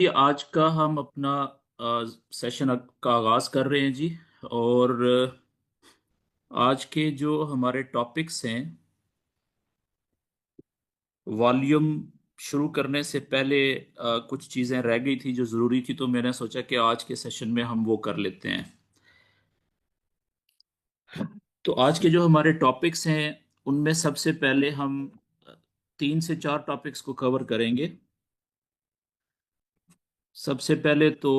ये आज का हम अपना सेशन का आगाज कर रहे हैं जी। और आज के जो हमारे टॉपिक्स हैं, वॉल्यूम शुरू करने से पहले कुछ चीज़ें रह गई थी जो ज़रूरी थी, तो मैंने सोचा कि आज के सेशन में हम वो कर लेते हैं। तो आज के जो हमारे टॉपिक्स हैं उनमें सबसे पहले हम 3 से 4 टॉपिक्स को कवर करेंगे। सबसे पहले तो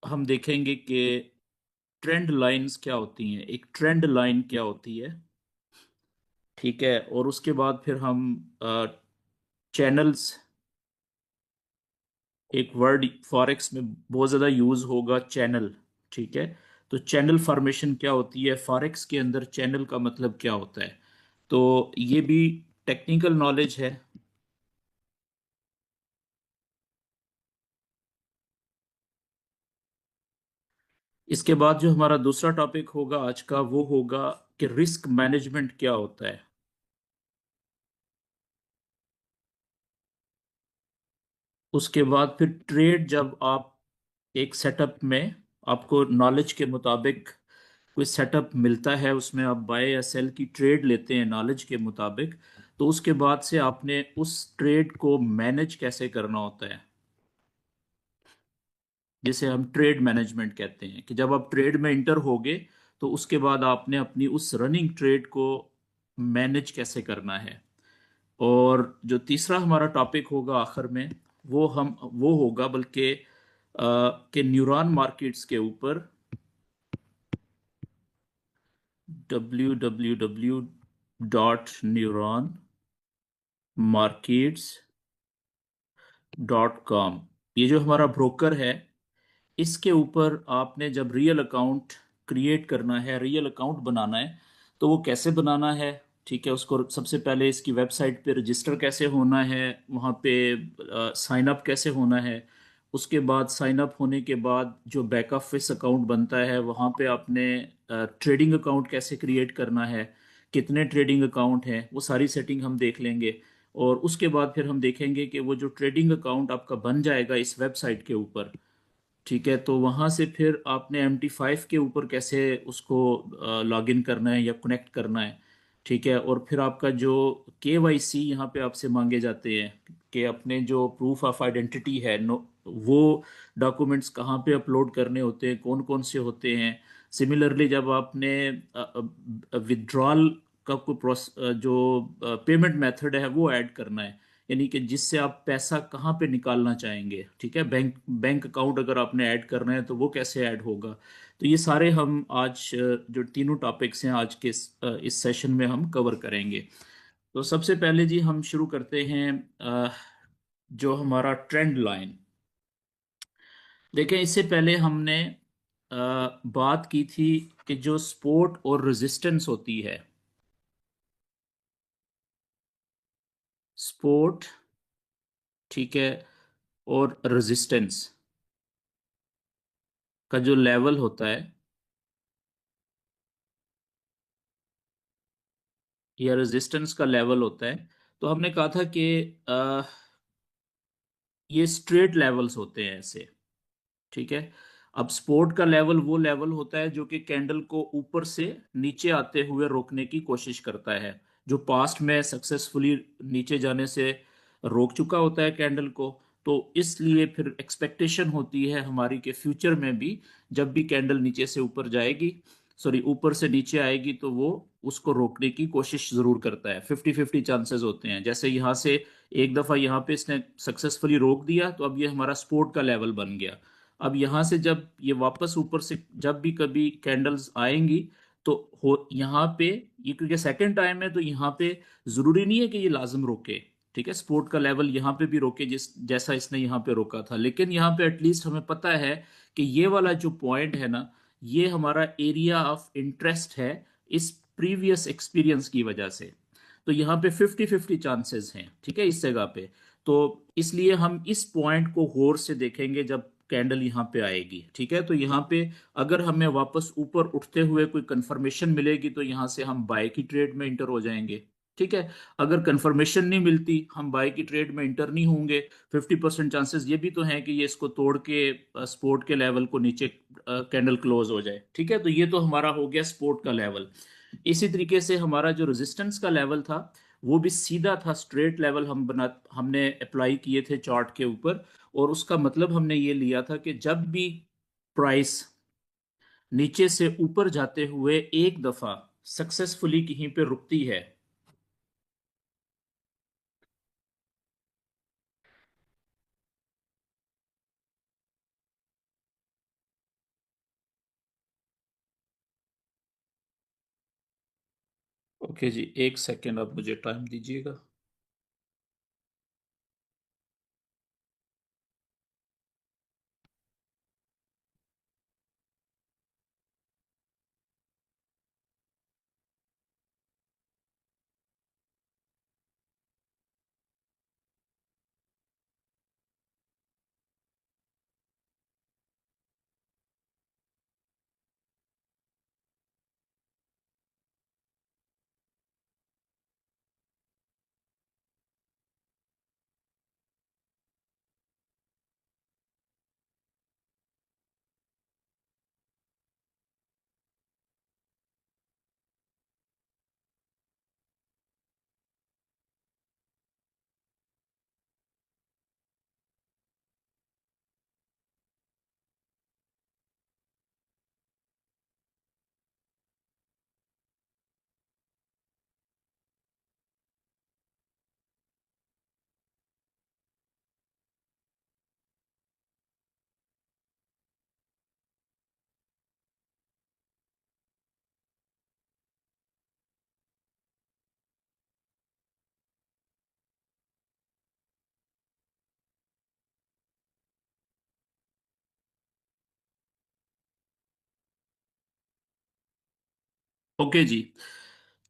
हम देखेंगे कि ट्रेंड लाइंस क्या होती हैं, एक ट्रेंड लाइन क्या होती है। ठीक है, और उसके बाद फिर हम चैनल्स, एक वर्ड फॉरेक्स में बहुत ज़्यादा यूज़ होगा, चैनल। ठीक है, तो चैनल फॉर्मेशन क्या होती है, फॉरेक्स के अंदर चैनल का मतलब क्या होता है, तो ये भी टेक्निकल नॉलेज है। इसके बाद जो हमारा दूसरा टॉपिक होगा आज का, वो होगा कि रिस्क मैनेजमेंट क्या होता है। उसके बाद फिर ट्रेड, जब आप एक सेटअप में, आपको नॉलेज के मुताबिक कोई सेटअप मिलता है, उसमें आप बाय या सेल की ट्रेड लेते हैं नॉलेज के मुताबिक, तो उसके बाद से आपने उस ट्रेड को मैनेज कैसे करना होता है, जिसे हम ट्रेड मैनेजमेंट कहते हैं। कि जब आप ट्रेड में इंटर होगे तो उसके बाद आपने अपनी उस रनिंग ट्रेड को मैनेज कैसे करना है। और जो तीसरा हमारा टॉपिक होगा आखिर में, वो होगा बल्कि कि न्यूरॉन मार्केट्स के ऊपर, www.neuronmarkets.com, ये जो हमारा ब्रोकर है, इसके ऊपर आपने जब रियल अकाउंट क्रिएट करना है, रियल अकाउंट बनाना है, तो वो कैसे बनाना है। ठीक है, उसको सबसे पहले इसकी वेबसाइट पे रजिस्टर कैसे होना है, वहाँ पे साइन अप कैसे होना है। उसके बाद साइन अप होने के बाद जो बैक ऑफिस अकाउंट बनता है, वहाँ पे आपने ट्रेडिंग अकाउंट कैसे क्रिएट करना है, कितने ट्रेडिंग अकाउंट हैं, वो सारी सेटिंग हम देख लेंगे। और उसके बाद फिर हम देखेंगे कि वो जो ट्रेडिंग अकाउंट आपका बन जाएगा इस वेबसाइट के ऊपर, ठीक है, तो वहां से फिर आपने MT5 के ऊपर कैसे उसको लॉग इन करना है या कनेक्ट करना है। ठीक है, और फिर आपका जो KYC यहाँ पे आपसे मांगे जाते हैं, कि अपने जो प्रूफ ऑफ आइडेंटिटी है, वो डॉक्यूमेंट्स कहाँ पे अपलोड करने होते हैं, कौन कौन से होते हैं। सिमिलरली जब आपने विड्रॉल का कोई जो पेमेंट मेथड है वो ऐड करना है, यानी कि जिससे आप पैसा कहाँ पे निकालना चाहेंगे। ठीक है, बैंक बैंक अकाउंट अगर आपने ऐड करना है तो वो कैसे ऐड होगा। तो ये सारे हम आज जो तीनों टॉपिक्स हैं आज के इस सेशन में हम कवर करेंगे। तो सबसे पहले जी हम शुरू करते हैं जो हमारा ट्रेंड लाइन। देखें, इससे पहले हमने बात की थी कि जो सपोर्ट और रेजिस्टेंस होती है, सपोर्ट, ठीक है, और रेजिस्टेंस का जो लेवल होता है, या रेजिस्टेंस का लेवल होता है, तो हमने कहा था कि अ, ये स्ट्रेट लेवल्स होते हैं ऐसे। ठीक है, अब सपोर्ट का लेवल वो लेवल होता है जो कि कैंडल को ऊपर से नीचे आते हुए रोकने की कोशिश करता है, जो पास्ट में सक्सेसफुली नीचे जाने से रोक चुका होता है कैंडल को। तो इसलिए फिर एक्सपेक्टेशन होती है हमारी कि फ्यूचर में भी जब भी कैंडल नीचे से ऊपर जाएगी, सॉरी ऊपर से नीचे आएगी, तो वो उसको रोकने की कोशिश जरूर करता है। 50-50 चांसेस होते हैं। जैसे यहाँ से एक दफा यहाँ पे इसने सक्सेसफुली रोक दिया, तो अब ये हमारा सपोर्ट का लेवल बन गया। अब यहाँ से जब ये वापस ऊपर से जब भी कभी कैंडल्स आएंगी, तो हो यहाँ पे, ये क्योंकि सेकंड टाइम है, तो यहाँ पे जरूरी नहीं है कि ये लाजम रोके। ठीक है, सपोर्ट का लेवल यहाँ पे भी रोके, जिस जैसा इसने यहाँ पे रोका था, लेकिन यहाँ पे एटलीस्ट हमें पता है कि ये वाला जो पॉइंट है ना, ये हमारा एरिया ऑफ इंटरेस्ट है इस प्रीवियस एक्सपीरियंस की वजह से। तो यहाँ पे 50-50 चांसेस हैं, ठीक है, इस जगह पे। तो इसलिए हम इस पॉइंट को गौर से देखेंगे जब कैंडल यहाँ पे आएगी। ठीक है, तो यहाँ पे अगर हमें वापस ऊपर उठते हुए कोई कंफर्मेशन मिलेगी, तो यहाँ से हम बाय की ट्रेड में इंटर हो जाएंगे। ठीक है। अगर कंफर्मेशन नहीं मिलती, हम बाय की ट्रेड में इंटर नहीं होंगे, 50% चांसेस ये भी तो हैं कि ये इसको तोड़ के सपोर्ट के लेवल को नीचे कैंडल क्लोज हो जाए। ठीक है, तो ये तो हमारा हो गया सपोर्ट का लेवल। इसी तरीके से हमारा जो रेजिस्टेंस का लेवल था वो भी सीधा था, स्ट्रेट लेवल हमने अप्लाई किए थे चार्ट के ऊपर। और उसका मतलब हमने ये लिया था कि जब भी प्राइस नीचे से ऊपर जाते हुए एक दफा सक्सेसफुली कहीं पे रुकती है। ओके जी, एक सेकेंड आप मुझे टाइम दीजिएगा। ओके जी,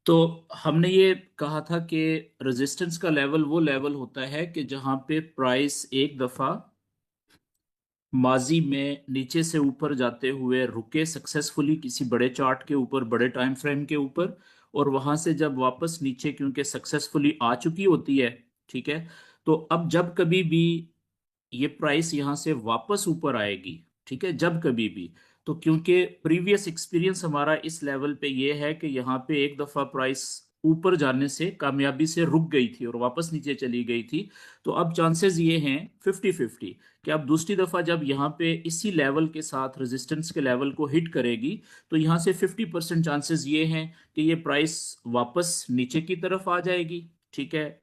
तो हमने ये कहा था कि रेजिस्टेंस का लेवल वो लेवल होता है कि जहां पे प्राइस एक दफा माजी में नीचे से ऊपर जाते हुए रुके सक्सेसफुली किसी बड़े चार्ट के ऊपर, बड़े टाइम फ्रेम के ऊपर, और वहां से जब वापस नीचे क्योंकि सक्सेसफुली आ चुकी होती है, ठीक है, तो अब जब कभी भी ये प्राइस यहां से वापस ऊपर आएगी, ठीक है, जब कभी भी, तो क्योंकि प्रीवियस एक्सपीरियंस हमारा इस लेवल पे ये है कि यहाँ पे एक दफा प्राइस ऊपर जाने से कामयाबी से रुक गई थी और वापस नीचे चली गई थी। तो अब चांसेस ये हैं 50-50 कि अब दूसरी दफा जब यहाँ पे इसी लेवल के साथ रेजिस्टेंस के लेवल को हिट करेगी, तो यहाँ से 50% चांसेस ये हैं कि ये प्राइस वापस नीचे की तरफ आ जाएगी। ठीक है,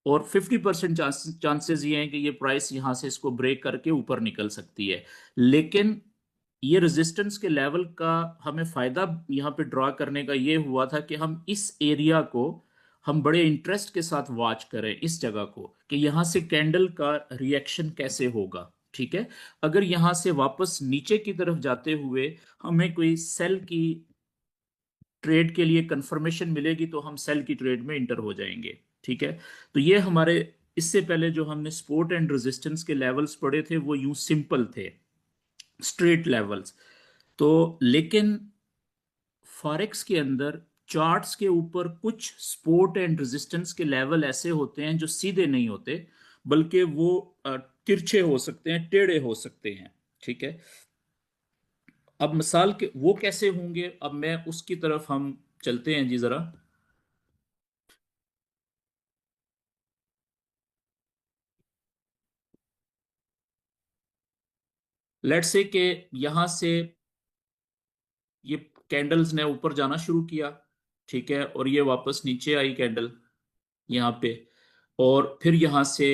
और 50% चांसेस ये हैं कि ये प्राइस यहां से इसको ब्रेक करके ऊपर निकल सकती है। लेकिन ये रेजिस्टेंस के लेवल का हमें फायदा यहाँ पे ड्रॉ करने का ये हुआ था कि हम इस एरिया को हम बड़े इंटरेस्ट के साथ वॉच करें, इस जगह को, कि यहाँ से कैंडल का रिएक्शन कैसे होगा। ठीक है, अगर यहाँ से वापस नीचे की तरफ जाते हुए हमें कोई सेल की ट्रेड के लिए कंफर्मेशन मिलेगी तो हम सेल की ट्रेड में इंटर हो जाएंगे। ठीक है, तो ये हमारे इससे पहले जो हमने सपोर्ट एंड रेजिस्टेंस के लेवल्स पढ़े थे वो यूं सिंपल थे, स्ट्रेट लेवल्स। तो लेकिन फॉरेक्स के अंदर चार्ट्स के ऊपर कुछ सपोर्ट एंड रेजिस्टेंस के लेवल ऐसे होते हैं जो सीधे नहीं होते, बल्कि वो तिरछे हो सकते हैं, टेढ़े हो सकते हैं। ठीक है, अब मिसाल के वो कैसे होंगे, अब मैं उसकी तरफ हम चलते हैं जी जरा। लेट्स से कि यहां से ये कैंडल्स ने ऊपर जाना शुरू किया, ठीक है, और ये वापस नीचे आई कैंडल यहाँ पे, और फिर यहां से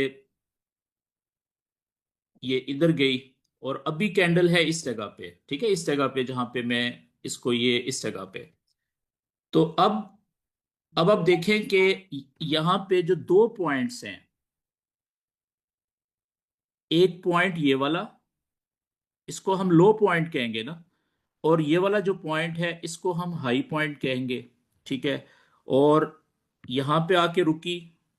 ये इधर गई, और अभी कैंडल है इस जगह पे, ठीक है, इस जगह पे जहां पे मैं इसको, ये इस जगह पे। तो अब आप देखें कि यहां पे जो दो पॉइंट्स हैं, एक पॉइंट ये वाला, इसको हम लो पॉइंट कहेंगे ना, और ये वाला जो पॉइंट है इसको हम हाई पॉइंट कहेंगे। ठीक है, और यहाँ पे आके रुकी,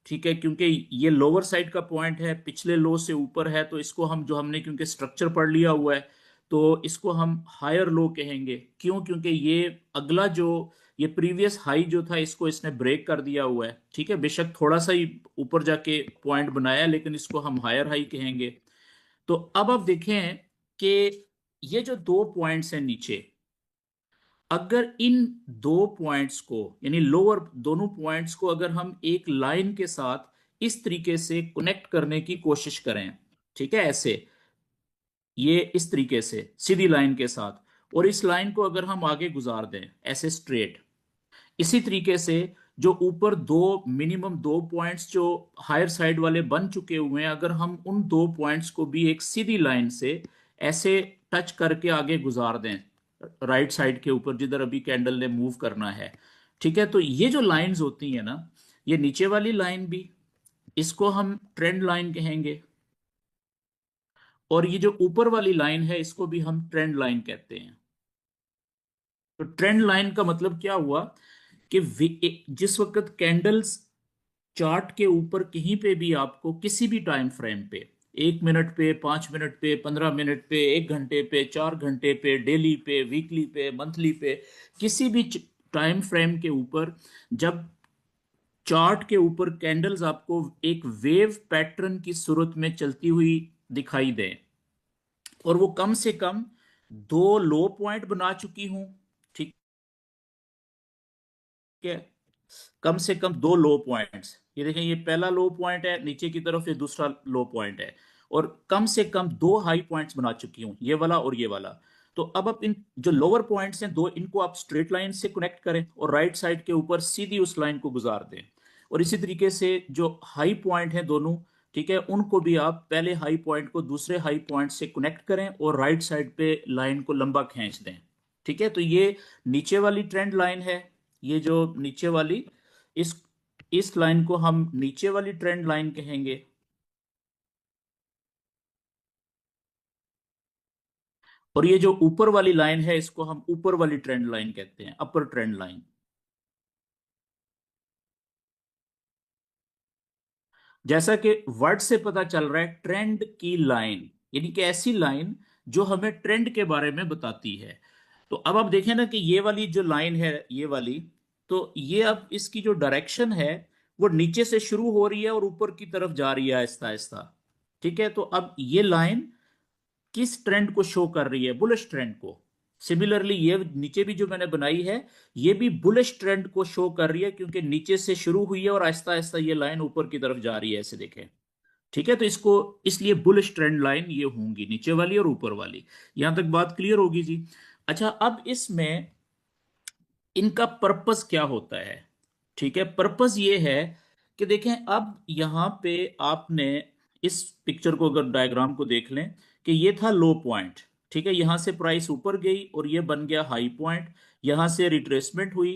ठीक है, क्योंकि ये लोअर साइड का पॉइंट है, पिछले लो से ऊपर है, तो इसको हम, जो हमने क्योंकि स्ट्रक्चर पढ़ लिया हुआ है, तो इसको हम हायर लो कहेंगे। क्यों? क्योंकि ये अगला जो ये प्रीवियस हाई जो था इसको इसने ब्रेक कर दिया हुआ है, ठीक है। बेशक थोड़ा सा ही ऊपर जाके पॉइंट बनाया, लेकिन इसको हम हायर हाई कहेंगे। तो अब आप देखें कि ये जो दो पॉइंट्स हैं नीचे, अगर इन दो पॉइंट्स को यानी लोअर दोनों पॉइंट्स को अगर हम एक लाइन के साथ इस तरीके से कनेक्ट करने की कोशिश करें, ठीक है, ऐसे, ये इस तरीके से सीधी लाइन के साथ, और इस लाइन को अगर हम आगे गुजार दें ऐसे स्ट्रेट, इसी तरीके से जो ऊपर दो मिनिमम दो पॉइंट्स जो हायर साइड वाले बन चुके हुए हैं, अगर हम उन दो पॉइंट्स को भी एक सीधी लाइन से ऐसे टच करके आगे गुजार दें राइट साइड के ऊपर जिधर अभी कैंडल ने मूव करना है, ठीक है, तो ये जो लाइंस होती है ना, ये नीचे वाली लाइन भी, इसको हम ट्रेंड लाइन कहेंगे, और ये जो ऊपर वाली लाइन है इसको भी हम ट्रेंड लाइन कहते हैं। तो ट्रेंड लाइन का मतलब क्या हुआ कि जिस वक्त कैंडल्स चार्ट के ऊपर कहीं पे भी आपको किसी भी टाइम फ्रेम पे, 1 मिनट पे, 5 मिनट पे, 15 मिनट पे, 1 घंटे पे, 4 घंटे पे, डेली पे, वीकली पे, मंथली पे, किसी भी टाइम फ्रेम के ऊपर जब चार्ट के ऊपर कैंडल्स आपको एक वेव पैटर्न की सूरत में चलती हुई दिखाई दें, और वो कम से कम दो लो पॉइंट बना चुकी हूं, ठीक है, कम से कम दो लो पॉइंट्स, ये देखें, ये पहला लो पॉइंट है नीचे की तरफ, ये दूसरा लो पॉइंट है, और कम से कम दो हाई पॉइंट्स बना चुकी हूं, ये वाला और ये वाला। तो अब आप इन जो लोअर पॉइंट्स हैं दो, इनको आप स्ट्रेट लाइन से कनेक्ट करें और राइट साइड के ऊपर सीधी उस लाइन को गुजार दें, और इसी तरीके से जो हाई पॉइंट हैं दोनों, ठीक है, उनको भी आप पहले हाई पॉइंट को दूसरे हाई पॉइंट से कनेक्ट करें और राइट साइड पे लाइन को लंबा खींच दें, ठीक है। तो ये नीचे वाली ट्रेंड लाइन है, ये जो नीचे वाली, इस इस लाइन को हम नीचे वाली ट्रेंड लाइन कहेंगे, और ये जो ऊपर वाली लाइन है इसको हम ऊपर वाली ट्रेंड लाइन कहते हैं, अपर ट्रेंड लाइन। जैसा कि वर्ड से पता चल रहा है, ट्रेंड की लाइन यानी कि ऐसी लाइन जो हमें ट्रेंड के बारे में बताती है। तो अब आप देखें ना कि ये वाली जो लाइन है, ये वाली, तो ये अब इसकी जो डायरेक्शन है वो नीचे से शुरू हो रही है और ऊपर की तरफ जा रही है आहिस्ता आहिस्ता, ठीक है। तो अब ये लाइन किस ट्रेंड को शो कर रही है? बुलिश ट्रेंड को। सिमिलरली ये नीचे भी जो मैंने बनाई है, ये भी बुलिश ट्रेंड को शो कर रही है, क्योंकि नीचे से शुरू हुई है और आहिस्ता आहिस्ता ये लाइन ऊपर की तरफ जा रही है, ऐसे देखें, ठीक है। तो इसको इसलिए बुलिश ट्रेंड लाइन ये होंगी, नीचे वाली और ऊपर वाली। यहां तक बात क्लियर होगी जी। अच्छा, अब इसमें इनका पर्पस क्या होता है? ठीक है, पर्पस ये है कि देखें, अब यहां पे आपने इस पिक्चर को अगर डायग्राम को देख लें कि ये था लो पॉइंट, ठीक है, यहां से प्राइस ऊपर गई और ये बन गया हाई पॉइंट, यहां से रिट्रेसमेंट हुई,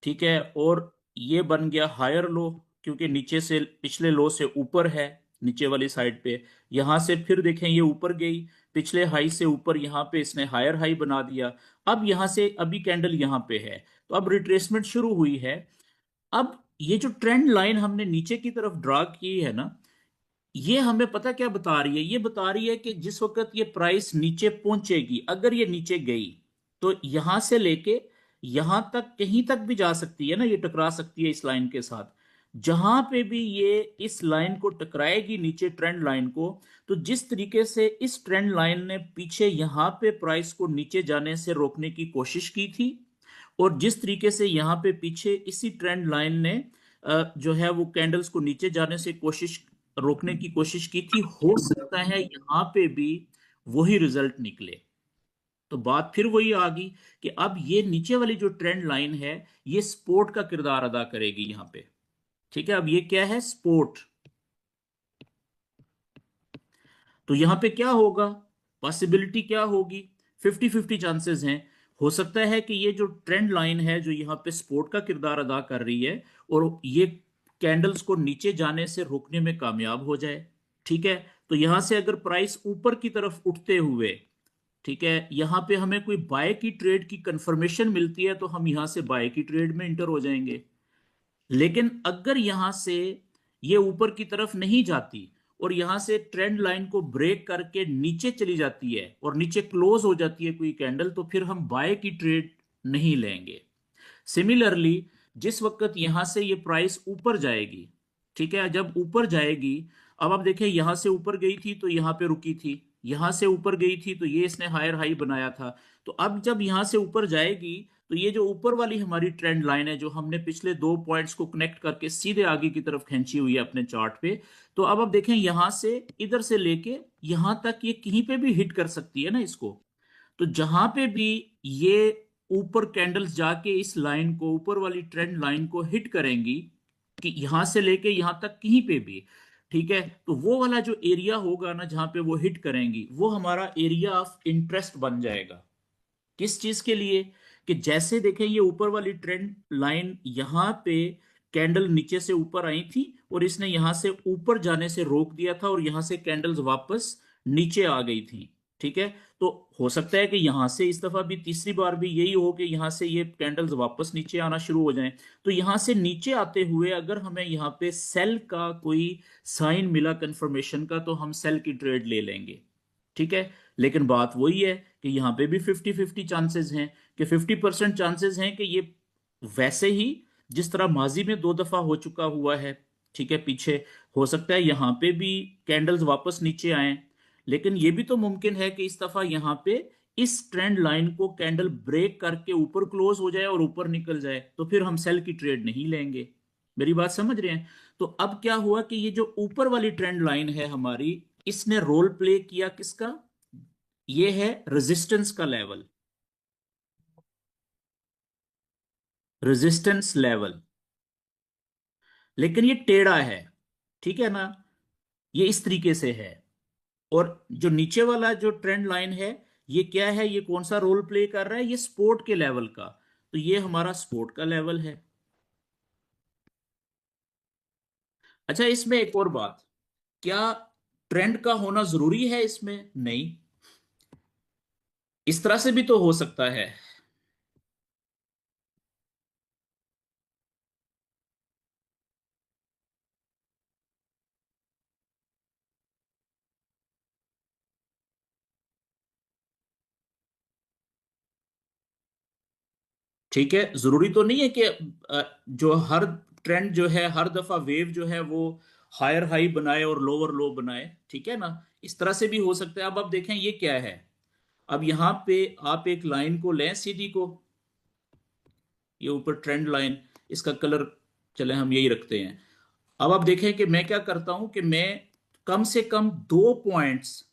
ठीक है, और ये बन गया हायर लो, क्योंकि नीचे से पिछले लो से ऊपर है नीचे वाली साइड पे। यहां से फिर देखें ये ऊपर गई, पिछले हाई से ऊपर, यहां पे इसने हायर हाई बना दिया। अब यहां से अभी कैंडल यहां पे है, तो अब रिट्रेसमेंट शुरू हुई है। अब ये जो ट्रेंड लाइन हमने नीचे की तरफ ड्रा की है ना, ये हमें पता क्या बता रही है? ये बता रही है कि जिस वक्त ये प्राइस नीचे पहुंचेगी, अगर ये नीचे गई तो यहां से लेके यहां तक, कहीं तक भी जा सकती है ना, ये टकरा सकती है इस लाइन के साथ। जहां पे भी ये इस लाइन को टकराएगी, नीचे ट्रेंड लाइन को, तो जिस तरीके से इस ट्रेंड लाइन ने पीछे यहां पे प्राइस को नीचे जाने से रोकने की कोशिश की थी, और जिस तरीके से यहां पे पीछे इसी ट्रेंड लाइन ने जो है वो कैंडल्स को नीचे जाने से कोशिश रोकने की कोशिश की थी, हो सकता है यहां पे भी वही रिजल्ट निकले। तो बात फिर वही आ गई कि अब ये नीचे वाली जो ट्रेंड लाइन है, ये सपोर्ट का किरदार अदा करेगी यहां पे, ठीक है। अब ये क्या है? सपोर्ट। तो यहां पे क्या होगा? पॉसिबिलिटी क्या होगी? 50-50 चांसेस हैं। हो सकता है कि ये जो ट्रेंड लाइन है जो यहां पे सपोर्ट का किरदार अदा कर रही है, और ये कैंडल्स को नीचे जाने से रोकने में कामयाब हो जाए, ठीक है। तो यहां से अगर प्राइस ऊपर की तरफ उठते हुए, ठीक है, यहां पे हमें कोई बाय की ट्रेड की कंफर्मेशन मिलती है, तो हम यहां से बाय की ट्रेड में इंटर हो जाएंगे। लेकिन अगर यहां से ये ऊपर की तरफ नहीं जाती और यहां से ट्रेंड लाइन को ब्रेक करके नीचे चली जाती है और नीचे क्लोज हो जाती है कोई कैंडल, तो फिर हम बाय की ट्रेड नहीं लेंगे। सिमिलरली जिस वक्त यहां से ये प्राइस ऊपर जाएगी, ठीक है, जब ऊपर जाएगी, अब आप देखें यहां से ऊपर गई थी तो यहां पे रुकी थी, यहां से ऊपर गई थी तो ये इसने हायर हाई बनाया था। तो अब जब यहां से ऊपर जाएगी तो ये जो ऊपर वाली हमारी ट्रेंड लाइन है जो हमने पिछले दो पॉइंट्स को कनेक्ट करके सीधे आगे की तरफ खींची हुई है अपने चार्ट पे, तो अब आप देखें यहां से इधर से लेके यहां तक ये कहीं पे भी हिट कर सकती है ना इसको। तो जहां पे भी ये ऊपर कैंडल्स जाके इस लाइन को, ऊपर वाली ट्रेंड लाइन को हिट करेंगी, कि यहां से लेके यहां तक कहीं पे भी, ठीक है, तो वो वाला जो एरिया होगा ना जहां पे वो हिट करेंगी वो हमारा एरिया ऑफ इंटरेस्ट बन जाएगा। किस चीज के लिए? कि जैसे देखें ये ऊपर वाली ट्रेंड लाइन यहां पे कैंडल नीचे से ऊपर आई थी और इसने यहां से ऊपर जाने से रोक दिया था और यहां से कैंडल्स वापस नीचे आ गई थी, ठीक है। तो हो सकता है कि यहां से इस दफा भी तीसरी बार भी यही हो कि यहां से ये कैंडल्स वापस नीचे आना शुरू हो जाएं। तो यहां से नीचे आते हुए अगर हमें यहाँ पे सेल का कोई साइन मिला कंफर्मेशन का तो हम सेल की ट्रेड ले लेंगे, ठीक है। लेकिन बात वही है कि यहाँ पे भी 50-50 चांसेस हैं, कि 50% चांसेस हैं कि ये वैसे ही जिस तरह माजी में दो दफा हो चुका हुआ है, ठीक है, पीछे, हो सकता है यहाँ पे भी कैंडल्स वापस नीचे आए। लेकिन ये भी तो मुमकिन है कि इस दफा यहाँ पे इस ट्रेंड लाइन को कैंडल ब्रेक करके ऊपर क्लोज हो जाए और ऊपर निकल जाए, तो फिर हम सेल की ट्रेड नहीं लेंगे। मेरी बात समझ रहे हैं? तो अब क्या हुआ कि ये जो ऊपर वाली ट्रेंड लाइन है हमारी, इसने रोल प्ले किया किसका? ये है रेजिस्टेंस का लेवल, रेजिस्टेंस लेवल। लेकिन ये टेढ़ा है, ठीक है ना, ये इस तरीके से है। और जो नीचे वाला जो ट्रेंड लाइन है, ये क्या है, ये कौन सा रोल प्ले कर रहा है? ये सपोर्ट के लेवल का। तो ये हमारा सपोर्ट का लेवल है। अच्छा, इसमें एक और बात, क्या ट्रेंड का होना जरूरी है इसमें? नहीं, इस तरह से भी तो हो सकता है। ठीक है, जरूरी तो नहीं है कि जो हर ट्रेंड जो है हर दफा वेव जो है वो हायर हाई बनाए और लोअर लो बनाए, ठीक है ना। इस तरह से भी हो सकता है। अब आप देखें ये क्या है, अब यहां पे आप एक लाइन को लें सीधी को, ये ऊपर ट्रेंड लाइन, इसका कलर चले हम यही रखते हैं। अब आप देखें कि मैं क्या करता हूं कि मैं कम से कम दो पॉइंट्स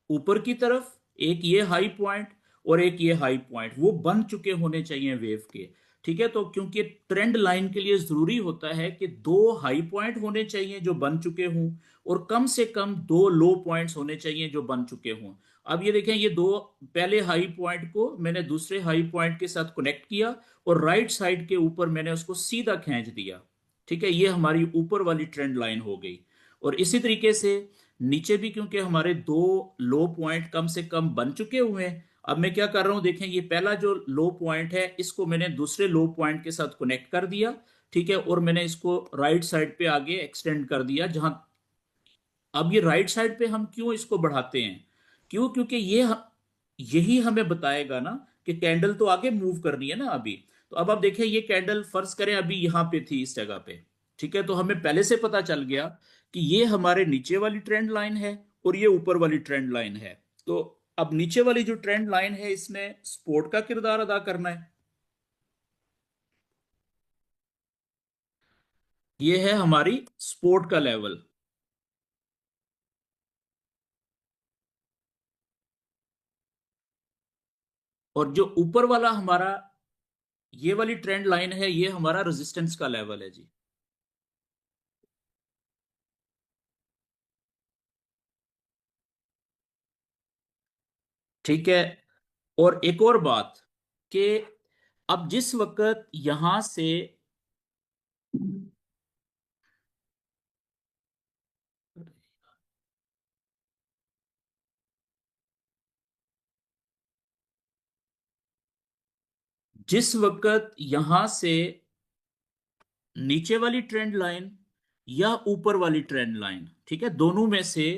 ऊपर की तरफ, एक ये हाई पॉइंट और एक ये हाई पॉइंट, वो बन चुके होने चाहिए वेव के, ठीक है। तो क्योंकि ट्रेंड लाइन के लिए जरूरी होता है कि दो हाई पॉइंट होने चाहिए जो बन चुके हों और कम से कम दो लो पॉइंट्स होने चाहिए जो बन चुके हों। अब ये देखें, ये दो पहले हाई पॉइंट को मैंने दूसरे हाई पॉइंट के साथ कनेक्ट किया और राइट साइड के ऊपर मैंने उसको सीधा खींच दिया, ठीक है। ये हमारी ऊपर वाली ट्रेंड लाइन हो गई। और इसी तरीके से नीचे भी, क्योंकि हमारे दो लो पॉइंट कम से कम बन चुके हुए हैं, अब मैं क्या कर रहा हूं, देखें ये पहला जो लो पॉइंट है इसको मैंने दूसरे लो पॉइंट के साथ कनेक्ट कर दिया, ठीक है, और मैंने इसको राइट साइड पे आगे एक्सटेंड कर दिया जहां। अब ये राइट साइड पे हम क्यों इसको बढ़ाते हैं? क्यों? क्योंकि यही हमें बताएगा ना कि कैंडल तो आगे मूव करनी है ना अभी। तो अब आप देखें ये कैंडल फर्ज करें अभी यहां पे थी इस जगह पे, ठीक है, तो हमें पहले से पता चल गया कि ये हमारे नीचे वाली ट्रेंड लाइन है और ये ऊपर वाली ट्रेंड लाइन है। तो अब नीचे वाली जो ट्रेंड लाइन है इसने सपोर्ट का किरदार अदा करना है। ये है हमारी सपोर्ट का लेवल। और जो ऊपर वाला हमारा ये वाली ट्रेंड लाइन है ये हमारा रेजिस्टेंस का लेवल है जी। ठीक है। और एक और बात, कि अब जिस वक्त यहां से, जिस वक्त यहां से नीचे वाली ट्रेंड लाइन या ऊपर वाली ट्रेंड लाइन, ठीक है, दोनों में से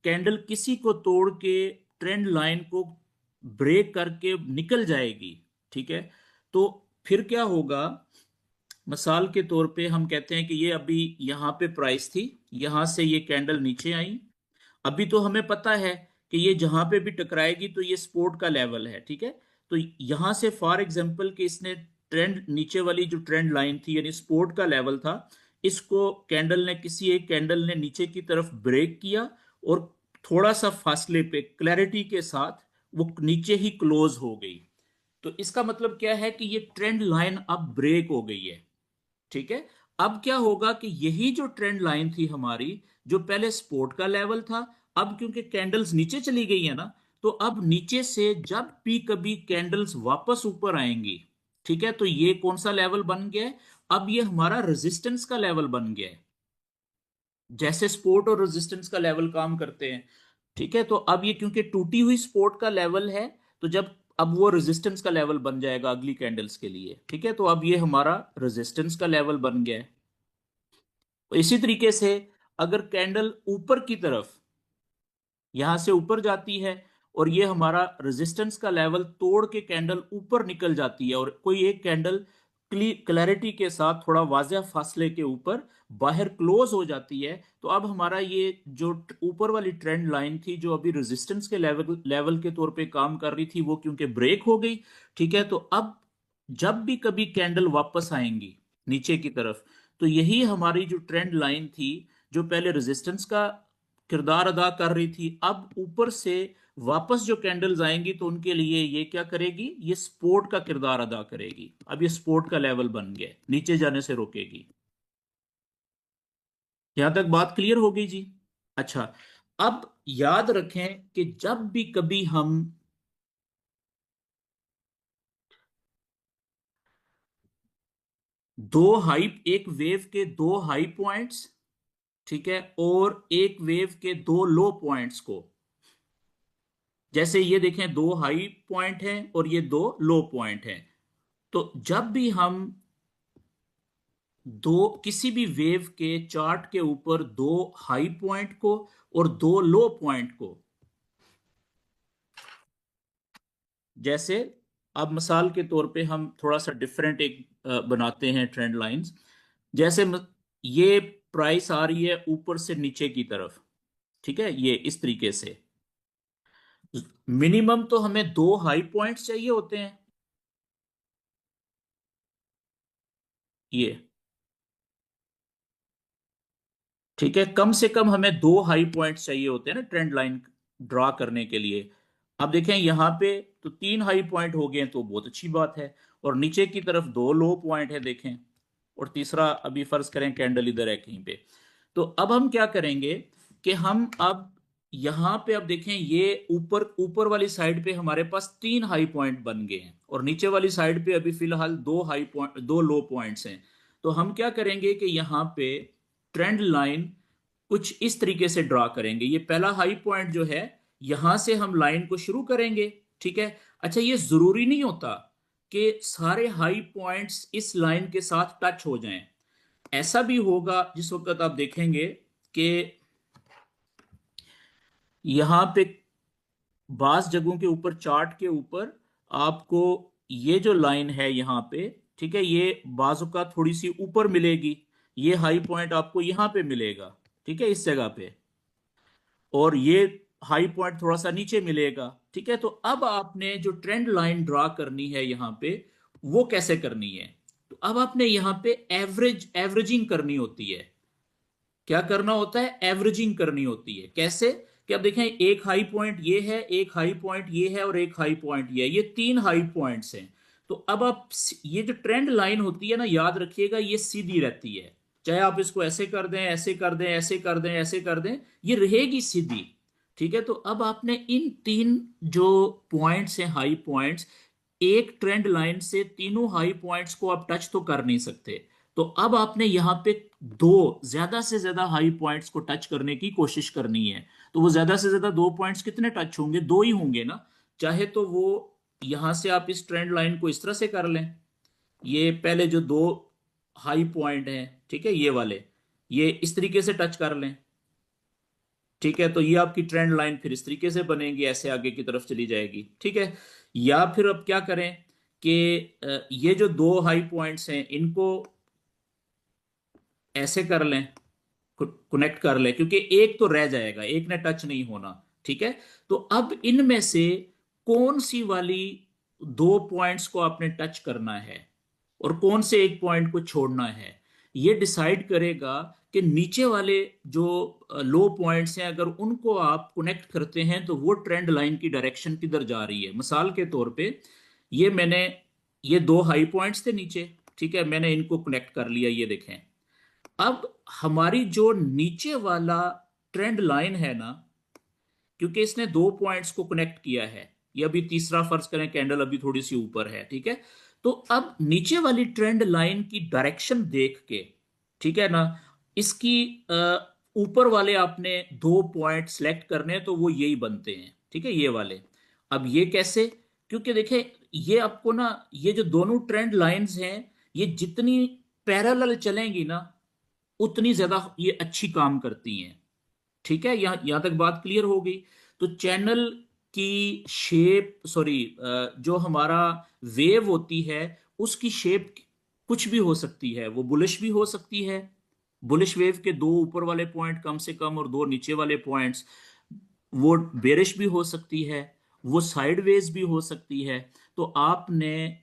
कैंडल किसी को तोड़ के ट्रेंड लाइन को ब्रेक करके निकल जाएगी, ठीक है, तो फिर क्या होगा, मिसाल के तौर पे हम कहते हैं कि ये अभी यहाँ पे प्राइस थी, यहां से ये कैंडल नीचे आई। अभी तो हमें पता है कि ये जहां पे भी टकराएगी तो ये सपोर्ट का लेवल है, ठीक है। तो यहां से फॉर एग्जांपल कि इसने ट्रेंड, नीचे वाली जो ट्रेंड लाइन थी यानी सपोर्ट का लेवल था, इसको कैंडल ने, किसी एक कैंडल ने नीचे की तरफ ब्रेक किया, और थोड़ा सा फासले पे क्लैरिटी के साथ वो नीचे ही क्लोज हो गई। तो इसका मतलब क्या है कि ये ट्रेंड लाइन अब ब्रेक हो गई है, ठीक है। अब क्या होगा कि यही जो ट्रेंड लाइन थी हमारी, जो पहले सपोर्ट का लेवल था, अब क्योंकि कैंडल्स नीचे चली गई है ना, तो अब नीचे से जब भी कभी कैंडल्स वापस ऊपर आएंगी, ठीक है, तो ये कौन सा लेवल बन गया है, अब ये हमारा रेजिस्टेंस का लेवल बन गया है, जैसे सपोर्ट और रेजिस्टेंस का लेवल काम करते हैं, ठीक है। तो अब ये क्योंकि टूटी हुई सपोर्ट का लेवल है, तो जब अब वो रेजिस्टेंस का लेवल बन जाएगा अगली कैंडल्स के लिए, ठीक है। तो अब ये हमारा रेजिस्टेंस का लेवल बन गया है। तो इसी तरीके से अगर कैंडल ऊपर की तरफ यहां से ऊपर जाती है, और ये हमारा रेजिस्टेंस का लेवल तोड़ के कैंडल ऊपर निकल जाती है, और कोई एक कैंडल क्लैरिटी के साथ थोड़ा वाज़ह फासले के ऊपर बाहर क्लोज हो जाती है, तो अब हमारा ये जो ऊपर वाली ट्रेंड लाइन थी, जो अभी रेजिस्टेंस के लेवल लेवल के तौर पे काम कर रही थी, वो क्योंकि ब्रेक हो गई, ठीक है। तो अब जब भी कभी कैंडल वापस आएंगी नीचे की तरफ, तो यही हमारी जो ट्रेंड लाइन थी, जो पहले रेजिस्टेंस का किरदार अदा कर रही थी, अब ऊपर से वापस जो कैंडल्स आएंगी तो उनके लिए ये क्या करेगी, ये सपोर्ट का किरदार अदा करेगी। अब ये सपोर्ट का लेवल बन गया, नीचे जाने से रोकेगी। यहां तक बात क्लियर हो गई जी। अच्छा, अब याद रखें कि जब भी कभी हम दो हाई, एक वेव के दो हाई पॉइंट्स, ठीक है, और एक वेव के दो लो पॉइंट्स को, जैसे ये देखें दो हाई पॉइंट हैं और ये दो लो पॉइंट हैं, तो जब भी हम दो किसी भी वेव के चार्ट के ऊपर दो हाई पॉइंट को और दो लो पॉइंट को, जैसे अब मिसाल के तौर पे हम थोड़ा सा डिफरेंट एक बनाते हैं ट्रेंड लाइंस। जैसे ये प्राइस आ रही है ऊपर से नीचे की तरफ, ठीक है, ये इस तरीके से, मिनिमम तो हमें दो हाई पॉइंट्स चाहिए होते हैं, ये, ठीक है, कम से कम हमें दो हाई पॉइंट्स चाहिए होते हैं ना ट्रेंड लाइन ड्रा करने के लिए। अब देखें यहां पे तो तीन हाई पॉइंट हो गए तो बहुत अच्छी बात है, और नीचे की तरफ दो लो पॉइंट है देखें, और तीसरा अभी फर्ज करें कैंडल इधर है कहीं पे। तो अब हम क्या करेंगे कि हम अब यहां पे अब देखें ये ऊपर ऊपर वाली साइड पे हमारे पास तीन हाई पॉइंट बन गए हैं, और नीचे वाली साइड पे अभी फिलहाल दो हाई पॉइंट, दो लो पॉइंट्स हैं। तो हम क्या करेंगे कि यहाँ पे ट्रेंड लाइन कुछ इस तरीके से ड्रा करेंगे। ये पहला हाई पॉइंट जो है, यहां से हम लाइन को शुरू करेंगे, ठीक है। अच्छा, ये जरूरी नहीं होता कि सारे हाई पॉइंट्स इस लाइन के साथ टच हो जाएं। ऐसा भी होगा जिस वक्त आप देखेंगे कि यहां पे बास जगहों के ऊपर, चार्ट के ऊपर, आपको ये जो लाइन है यहाँ पे, ठीक है, ये बाजू का थोड़ी सी ऊपर मिलेगी, ये हाई पॉइंट आपको यहाँ पे मिलेगा, ठीक है, इस जगह पे, और ये हाई पॉइंट थोड़ा सा नीचे मिलेगा, ठीक है। तो अब आपने जो ट्रेंड लाइन ड्रा करनी है यहाँ पे, वो कैसे करनी है, तो अब आपने यहाँ पे एवरेजिंग करनी होती है। क्या करना होता है, एवरेजिंग करनी होती है। कैसे, कि अब देखें एक हाई पॉइंट ये है, एक हाई पॉइंट ये है, और एक हाई पॉइंट ये है, ये तीन हाई पॉइंट्स हैं। तो अब आप ये जो ट्रेंड लाइन होती है ना, याद रखिएगा ये सीधी रहती है, चाहे आप इसको ऐसे कर दें, ऐसे कर दें, ऐसे कर दें, ऐसे कर दें, ये रहेगी सीधी, ठीक है। तो अब आपने इन तीन जो पॉइंट्स हैं, हाई पॉइंट्स, एक ट्रेंड लाइन से तीनों हाई पॉइंट्स को आप टच तो कर नहीं सकते, तो अब आपने यहाँ पे दो, ज्यादा से ज्यादा हाई पॉइंट्स को टच करने की कोशिश करनी है। तो वो ज्यादा से ज्यादा दो पॉइंट्स कितने टच होंगे, दो ही होंगे ना। चाहे तो वो यहां से आप इस ट्रेंड लाइन को इस तरह से कर लें, ये पहले जो दो हाई पॉइंट हैं, ठीक है, ये वाले, ये इस तरीके से टच कर लें, ठीक है। तो ये आपकी ट्रेंड लाइन फिर इस तरीके से बनेगी, ऐसे आगे की तरफ चली जाएगी, ठीक है। या फिर अब क्या करें कि ये जो दो हाई पॉइंट्स हैं इनको ऐसे कर लें, कनेक्ट कर लें, क्योंकि एक तो रह जाएगा, एक ने टच नहीं होना। ठीक है, तो अब इनमें से कौन सी वाली दो पॉइंट्स को आपने टच करना है और कौन से एक पॉइंट को छोड़ना है, ये डिसाइड करेगा कि नीचे वाले जो लो पॉइंट्स हैं अगर उनको आप कनेक्ट करते हैं तो वो ट्रेंड लाइन की डायरेक्शन किधर जा रही है। मिसाल के तौर पे ये मैंने, ये दो हाई पॉइंट्स थे नीचे, ठीक है, मैंने इनको कनेक्ट कर लिया, ये देखें। अब हमारी जो नीचे वाला ट्रेंड लाइन है ना, क्योंकि इसने दो पॉइंट्स को कनेक्ट किया है, ये अभी तीसरा फर्ज करें कैंडल अभी थोड़ी सी ऊपर है, ठीक है, तो अब नीचे वाली ट्रेंड लाइन की डायरेक्शन देख के, ठीक है ना, इसकी ऊपर वाले आपने दो पॉइंट सेलेक्ट करने हैं तो वो यही बनते हैं, ठीक है, ये वाले। अब ये कैसे? क्योंकि देखें, ये आपको ना, ये जो दोनों ट्रेंड लाइंस हैं, ये जितनी पैरेलल चलेंगी ना उतनी ज्यादा ये अच्छी काम करती हैं। ठीक है, यहां तक बात क्लियर हो गई। तो चैनल की शेप, सॉरी, जो हमारा वेव होती है उसकी शेप कुछ भी हो सकती है, वो बुलिश भी हो सकती है, बुलिश वेव के दो ऊपर वाले पॉइंट कम से कम और दो नीचे वाले पॉइंट्स, वो बेरिश भी हो सकती है, वो साइडवेज भी हो सकती है। तो आपने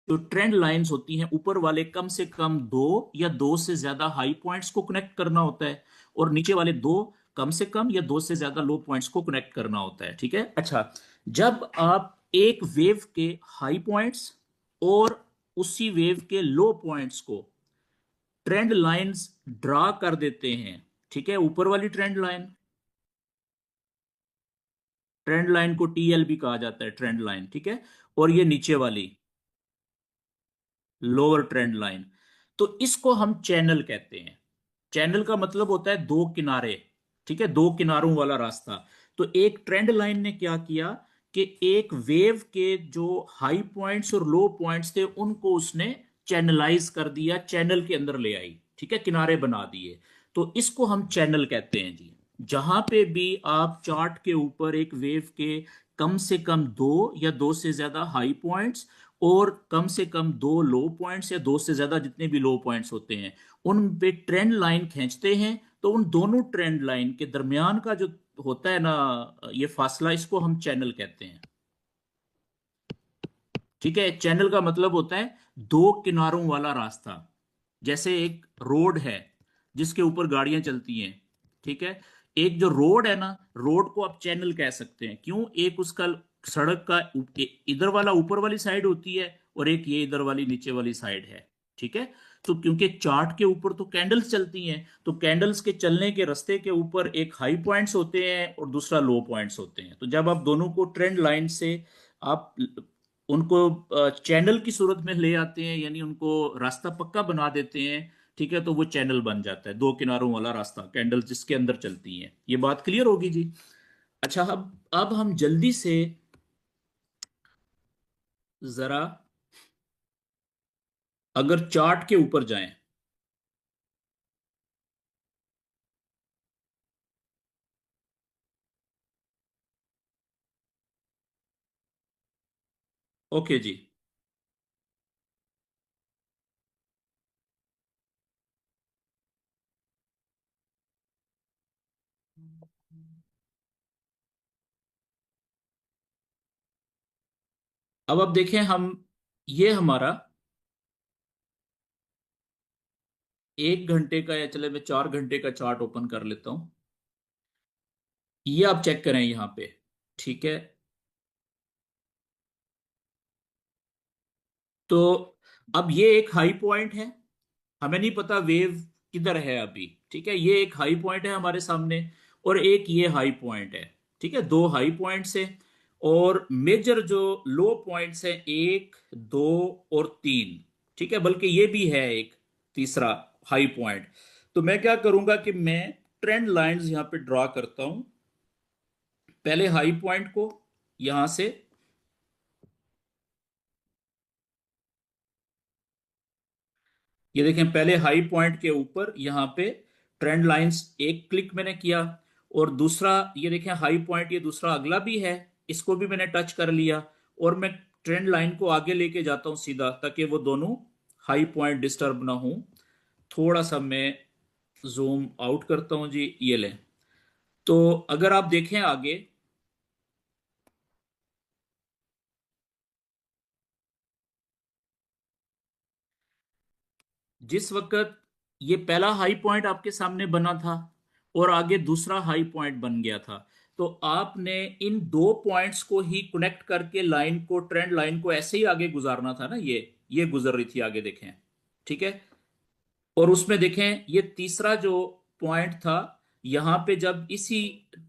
जो ट्रेंड लाइंस होती हैं ऊपर वाले कम से कम दो या दो से ज्यादा हाई पॉइंट्स को कनेक्ट करना होता है, और नीचे वाले दो कम से कम या दो से ज्यादा लो पॉइंट्स को कनेक्ट करना होता है। ठीक है, अच्छा, जब आप एक वेव के हाई पॉइंट्स और उसी वेव के लो पॉइंट्स को ट्रेंड लाइंस ड्रा कर देते हैं, ठीक है, ऊपर वाली ट्रेंड लाइन को टीएल भी कहा जाता है, ट्रेंड लाइन, ठीक है, और ये नीचे वाली लोअर ट्रेंड लाइन, तो इसको हम चैनल कहते हैं। चैनल का मतलब होता है दो किनारे, ठीक है, दो किनारों वाला रास्ता। तो एक ट्रेंड लाइन ने क्या किया कि एक वेव के जो हाई पॉइंट्स और लो पॉइंट्स थे उनको उसने चैनलाइज कर दिया, चैनल के अंदर ले आई, ठीक है, किनारे बना दिए। तो इसको हम चैनल कहते हैं जी। जहां पे भी आप चार्ट के ऊपर एक वेव के कम से कम दो या दो से ज्यादा हाई पॉइंट्स और कम से कम दो लो पॉइंट्स या दो से ज्यादा जितने भी लो पॉइंट्स होते हैं उन पे ट्रेंड लाइन खींचते हैं, तो उन दोनों ट्रेंड लाइन के दरमियान का जो होता है ना ये फासला, इसको हम चैनल कहते हैं। ठीक है, चैनल का मतलब होता है दो किनारों वाला रास्ता। जैसे एक रोड है जिसके ऊपर गाड़ियां चलती हैं, ठीक है, एक जो रोड है ना, रोड को आप चैनल कह सकते हैं। क्यों? एक उसका सड़क का इधर वाला ऊपर वाली साइड होती है और एक ये इधर वाली नीचे वाली साइड है, ठीक है। तो क्योंकि चार्ट के ऊपर तो कैंडल्स चलती हैं, तो कैंडल्स के चलने के रास्ते के ऊपर एक हाई पॉइंट्स होते हैं और दूसरा लो पॉइंट्स होते हैं। तो जब आप दोनों को ट्रेंड लाइन से आप उनको चैनल की सूरत में ले आते हैं, यानी उनको रास्ता पक्का बना देते हैं, ठीक है, तो वो चैनल बन जाता है, दो किनारों वाला रास्ता, कैंडल जिसके अंदर चलती हैं। ये बात क्लियर होगी जी। अच्छा, अब हम जल्दी से जरा अगर चार्ट के ऊपर जाएं। ओके जी। अब देखें हम, ये हमारा एक घंटे का, या चले मैं 4 घंटे का चार्ट ओपन कर लेता हूं। ये आप चेक करें यहां पे, ठीक है। तो अब ये एक हाई पॉइंट है, हमें नहीं पता वेव किधर है अभी, ठीक है, ये एक हाई पॉइंट है हमारे सामने और एक ये हाई पॉइंट है, ठीक है, दो हाई पॉइंट्स है। और मेजर जो लो पॉइंट्स है एक, दो और तीन, ठीक है, बल्कि ये भी है एक तीसरा हाई पॉइंट। तो मैं क्या करूंगा कि मैं ट्रेंड लाइंस यहां पे ड्रॉ करता हूं। पहले हाई पॉइंट को यहां से, ये देखें, पहले हाई पॉइंट के ऊपर यहां पे ट्रेंड लाइंस एक क्लिक मैंने किया, और दूसरा ये देखें हाई पॉइंट, ये दूसरा अगला भी है, इसको भी मैंने टच कर लिया और मैं ट्रेंड लाइन को आगे लेके जाता हूं सीधा, ताकि वो दोनों हाई पॉइंट डिस्टर्ब ना हो। थोड़ा सा मैं जूम आउट करता हूं जी, ये लें। तो अगर आप देखें आगे, जिस वक्त ये पहला हाई पॉइंट आपके सामने बना था और आगे दूसरा हाई पॉइंट बन गया था, तो आपने इन दो पॉइंट्स को ही कनेक्ट करके लाइन को, ट्रेंड लाइन को ऐसे ही आगे गुजारना था ना। ये गुजर रही थी आगे, देखें, ठीक है। और उसमें देखें ये तीसरा जो पॉइंट था, यहां पे जब इसी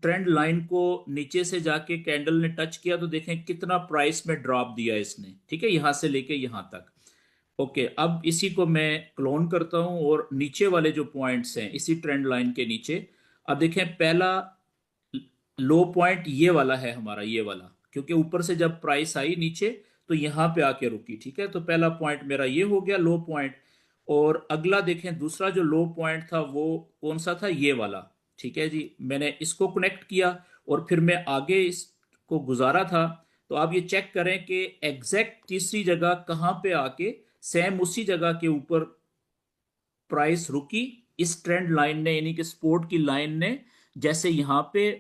ट्रेंड लाइन को नीचे से जाके कैंडल ने टच किया, तो देखें कितना प्राइस में ड्रॉप दिया इसने, ठीक है, यहां से लेके यहां तक। ओके, अब इसी को मैं क्लोन करता हूं और नीचे वाले जो पॉइंट्स हैं इसी ट्रेंड लाइन के नीचे, अब देखें पहला लो पॉइंट ये वाला है हमारा, ये वाला, क्योंकि ऊपर से जब प्राइस आई नीचे तो यहां पे आके रुकी, ठीक है। तो पहला पॉइंट मेरा ये हो गया लो पॉइंट। और अगला देखें, दूसरा जो लो पॉइंट था वो कौन सा था, ये वाला, ठीक है जी। मैंने इसको कनेक्ट किया और फिर मैं आगे इसको गुजारा था। तो आप ये चेक करें कि एग्जैक्ट तीसरी जगह कहाँ पे आके सेम उसी जगह के ऊपर प्राइस रुकी इस ट्रेंड लाइन ने, यानी कि सपोर्ट की लाइन ने जैसे यहां पे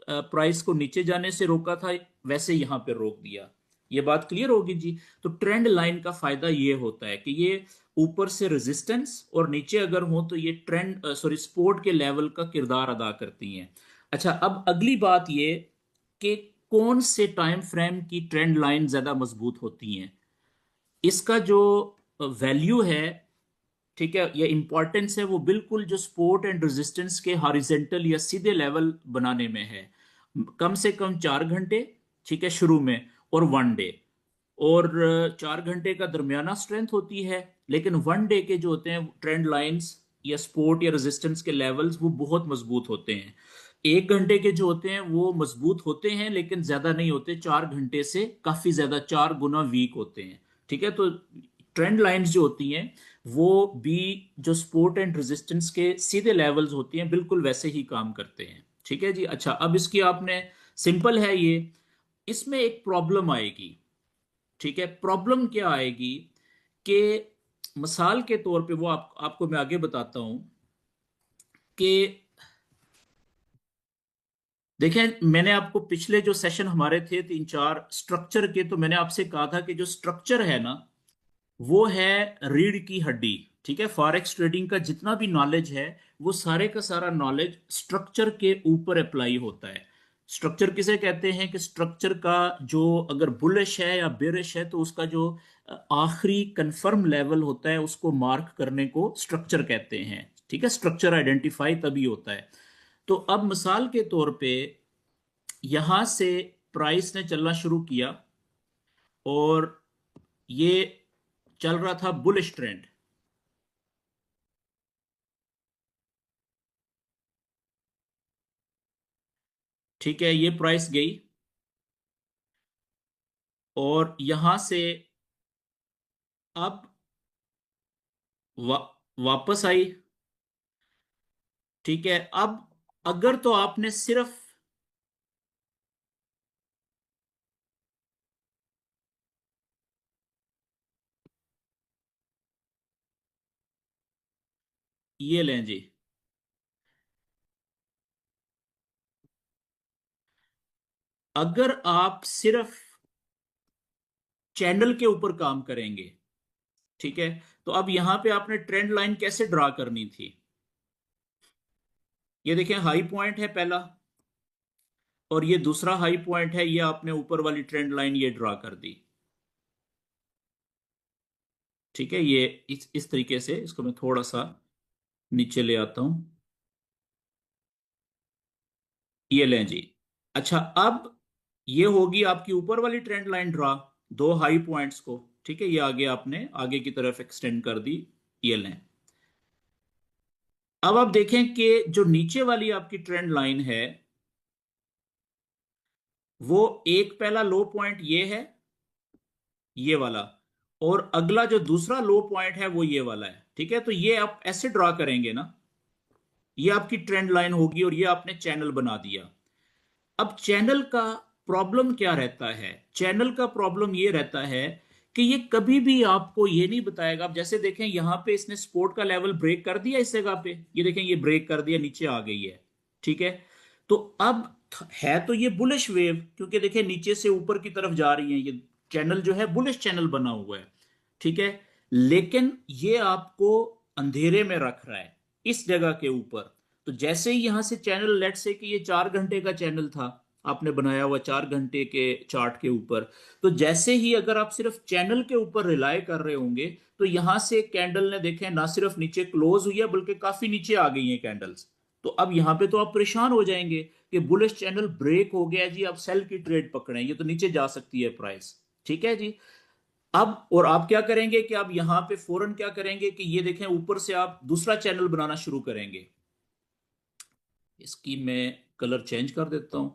प्राइस को नीचे जाने से रोका था, वैसे यहां पे रोक दिया। ये बात क्लियर होगी जी। तो ट्रेंड लाइन का फायदा ये होता है कि ये ऊपर से रेजिस्टेंस और नीचे अगर हो तो ये ट्रेंड सॉरी सपोर्ट के लेवल का किरदार अदा करती हैं। अच्छा, अब अगली बात ये कि कौन से टाइम फ्रेम की ट्रेंड लाइन ज्यादा मजबूत होती हैं, इसका जो वैल्यू है, ठीक है, ये इंपॉर्टेंस है, वो बिल्कुल जो सपोर्ट एंड रेजिस्टेंस के हॉरिजेंटल या सीधे लेवल बनाने में है। कम से कम 4 घंटे, ठीक है, शुरू में, और 1 डे। और 4 घंटे का दरमियाना स्ट्रेंथ होती है, लेकिन 1 डे के जो होते हैं ट्रेंड लाइंस या सपोर्ट या रेजिस्टेंस के लेवल्स वो बहुत मजबूत होते हैं। 1 घंटे के जो होते हैं वो मजबूत होते हैं लेकिन ज्यादा नहीं होते, 4 घंटे से काफी ज्यादा 4 गुना वीक होते हैं, ठीक है। तो ट्रेंड लाइंस जो होती हैं वो भी जो सपोर्ट एंड रेजिस्टेंस के सीधे लेवल्स होती हैं बिल्कुल वैसे ही काम करते हैं, ठीक है जी। अच्छा, अब इसकी आपने, सिंपल है ये, इसमें एक प्रॉब्लम आएगी, ठीक है। प्रॉब्लम क्या आएगी कि मिसाल के तौर पे वो आपको मैं आगे बताता हूं कि देखें, मैंने आपको पिछले जो सेशन हमारे थे 3 4 स्ट्रक्चर के, तो मैंने आपसे कहा था कि जो स्ट्रक्चर है ना वो है रीढ़ की हड्डी, ठीक है। फॉरेक्स ट्रेडिंग का जितना भी नॉलेज है वो सारे का सारा नॉलेज स्ट्रक्चर के ऊपर अप्लाई होता है। स्ट्रक्चर किसे कहते हैं कि स्ट्रक्चर का जो अगर बुलिश है या बेरिश है तो उसका जो आखिरी कंफर्म लेवल होता है उसको मार्क करने को स्ट्रक्चर कहते हैं, ठीक है। स्ट्रक्चर आइडेंटिफाई तभी होता है। तो अब मिसाल के तौर पे यहां से प्राइस ने चलना शुरू किया और ये चल रहा था बुलिश ट्रेंड, ठीक है। ये प्राइस गई और यहां से अब वा, वापस आई, ठीक है। अब अगर तो आपने सिर्फ ये लें जी, अगर आप सिर्फ चैनल के ऊपर काम करेंगे, ठीक है, तो अब यहां पे आपने ट्रेंड लाइन कैसे ड्रा करनी थी। ये देखें, हाई पॉइंट है पहला और ये दूसरा हाई पॉइंट है, ये आपने ऊपर वाली ट्रेंड लाइन ये ड्रा कर दी, ठीक है। ये इस तरीके से, इसको मैं थोड़ा सा नीचे ले आता हूं, ये लें जी। अच्छा, अब ये होगी आपकी ऊपर वाली ट्रेंड लाइन ड्रा, दो हाई पॉइंट्स को, ठीक है, ये आगे आपने आगे की तरफ एक्सटेंड कर दी, ये लें। अब आप देखें कि जो नीचे वाली आपकी ट्रेंड लाइन है वो एक पहला लो पॉइंट ये है, ये वाला, और अगला जो दूसरा लो पॉइंट है वो ये वाला है, ठीक है। तो ये आप ऐसे ड्रा करेंगे ना, ये आपकी ट्रेंड लाइन होगी और ये आपने चैनल बना दिया। अब चैनल का प्रॉब्लम क्या रहता है, चैनल का प्रॉब्लम ये रहता है कि ये कभी भी आपको ये नहीं बताएगा। आप जैसे देखें यहाँ पे इसने सपोर्ट का लेवल ब्रेक कर दिया इस जगह पे, ये देखें ये ब्रेक कर दिया, नीचे आ गई है, ठीक है। तो अब है तो ये बुलिश वेव, क्योंकि देखें नीचे से ऊपर की तरफ जा रही है, ये चैनल जो है बुलिश चैनल बना हुआ है, ठीक है। लेकिन ये आपको अंधेरे में रख रहा है इस जगह के ऊपर। तो जैसे ही यहां से चैनल, लेट से कि ये 4 घंटे का चैनल था, आपने बनाया हुआ 4 घंटे के चार्ट के ऊपर, तो जैसे ही अगर आप सिर्फ चैनल के ऊपर रिलाय कर रहे होंगे, तो यहां से कैंडल ने देखें ना सिर्फ नीचे क्लोज हुई है बल्कि काफी नीचे आ गई है कैंडल्स। तो अब यहां पे तो आप परेशान हो जाएंगे कि बुलिश चैनल ब्रेक हो गया जी, अब सेल की ट्रेड पकड़े, ये तो नीचे जा सकती है प्राइस, ठीक है जी। अब और आप क्या करेंगे कि आप यहां पे फौरन क्या करेंगे कि ये देखें ऊपर से आप दूसरा चैनल बनाना शुरू करेंगे। इसकी मैं कलर चेंज कर देता हूं।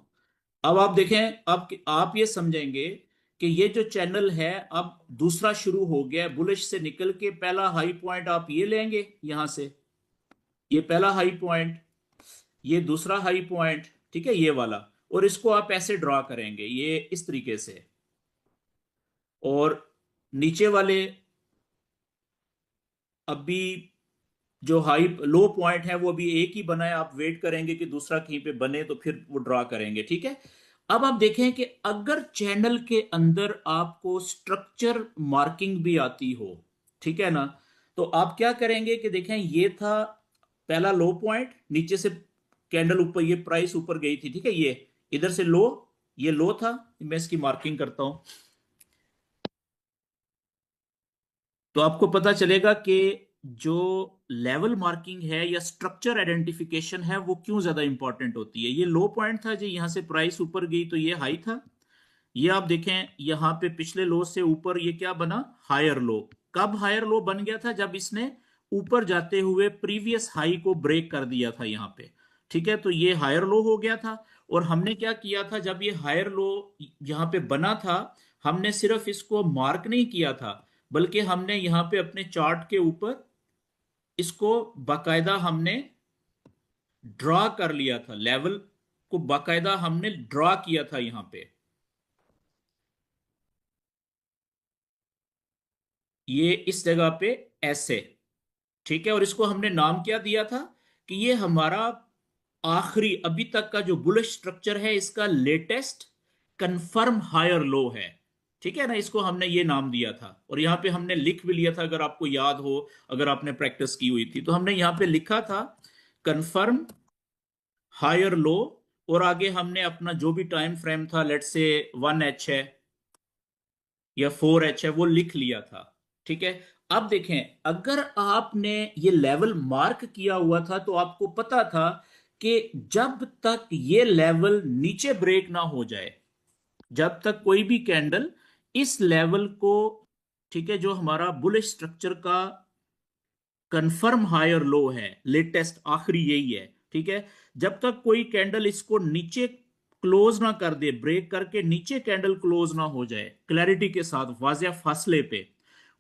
अब आप देखें, अब आप ये समझेंगे कि ये जो चैनल है अब दूसरा शुरू हो गया है, बुलिश से निकल के पहला हाई पॉइंट आप ये लेंगे यहां से, ये पहला हाई पॉइंट, ये दूसरा हाई पॉइंट, ठीक है, ये वाला, और इसको आप ऐसे ड्रॉ करेंगे ये इस तरीके से। और नीचे वाले अभी जो हाई लो पॉइंट है वो अभी एक ही बना है, आप वेट करेंगे कि दूसरा कहीं पे बने तो फिर वो ड्रॉ करेंगे, ठीक है। अब आप देखें कि अगर चैनल के अंदर आपको स्ट्रक्चर मार्किंग भी आती हो, ठीक है ना, तो आप क्या करेंगे कि देखें ये था पहला लो पॉइंट, नीचे से कैंडल ऊपर, ये प्राइस ऊपर गई थी, ठीक है, ये इधर से लो, ये लो था, मैं इसकी मार्किंग करता हूं। तो आपको पता चलेगा कि जो लेवल मार्किंग है या स्ट्रक्चर आइडेंटिफिकेशन है वो क्यों ज्यादा इंपॉर्टेंट होती है। ये लो पॉइंट था जी, यहां से प्राइस ऊपर गई तो ये हाई था। ये आप देखें यहां पे पिछले लो से ऊपर ये क्या बना, हायर लो। कब हायर लो बन गया था, जब इसने ऊपर जाते हुए प्रीवियस हाई को ब्रेक कर दिया था यहां पे, ठीक है। तो ये हायर लो हो गया था। और हमने क्या किया था, जब ये हायर लो यहां पे बना था, हमने सिर्फ इसको मार्क नहीं किया था, बल्कि हमने यहां पे अपने चार्ट के ऊपर इसको बाकायदा हमने ड्रॉ कर लिया था, लेवल को बाकायदा हमने ड्रॉ किया था यहां पे, ये इस जगह पे ऐसे, ठीक है। और इसको हमने नाम क्या दिया था कि ये हमारा आखिरी अभी तक का जो बुलिश स्ट्रक्चर है इसका लेटेस्ट कंफर्म हायर लो है, ठीक है ना। इसको हमने ये नाम दिया था और यहां पे हमने लिख भी लिया था, अगर आपको याद हो, अगर आपने प्रैक्टिस की हुई थी तो हमने यहां पे लिखा था कंफर्म हायर लो। और आगे हमने अपना जो भी टाइम फ्रेम था, लेट से 1H है या 4H है, वो लिख लिया था, ठीक है। अब देखें, अगर आपने ये लेवल मार्क किया हुआ था तो आपको पता था कि जब तक ये लेवल नीचे ब्रेक ना हो जाए, जब तक कोई भी कैंडल इस लेवल को, ठीक है, जो हमारा बुलिश स्ट्रक्चर का कंफर्म हायर लो है, लेटेस्ट आखिरी यही है, ठीक है, जब तक कोई कैंडल इसको नीचे क्लोज ना कर दे, ब्रेक करके नीचे कैंडल क्लोज ना हो जाए क्लैरिटी के साथ वाजिया फासले पे,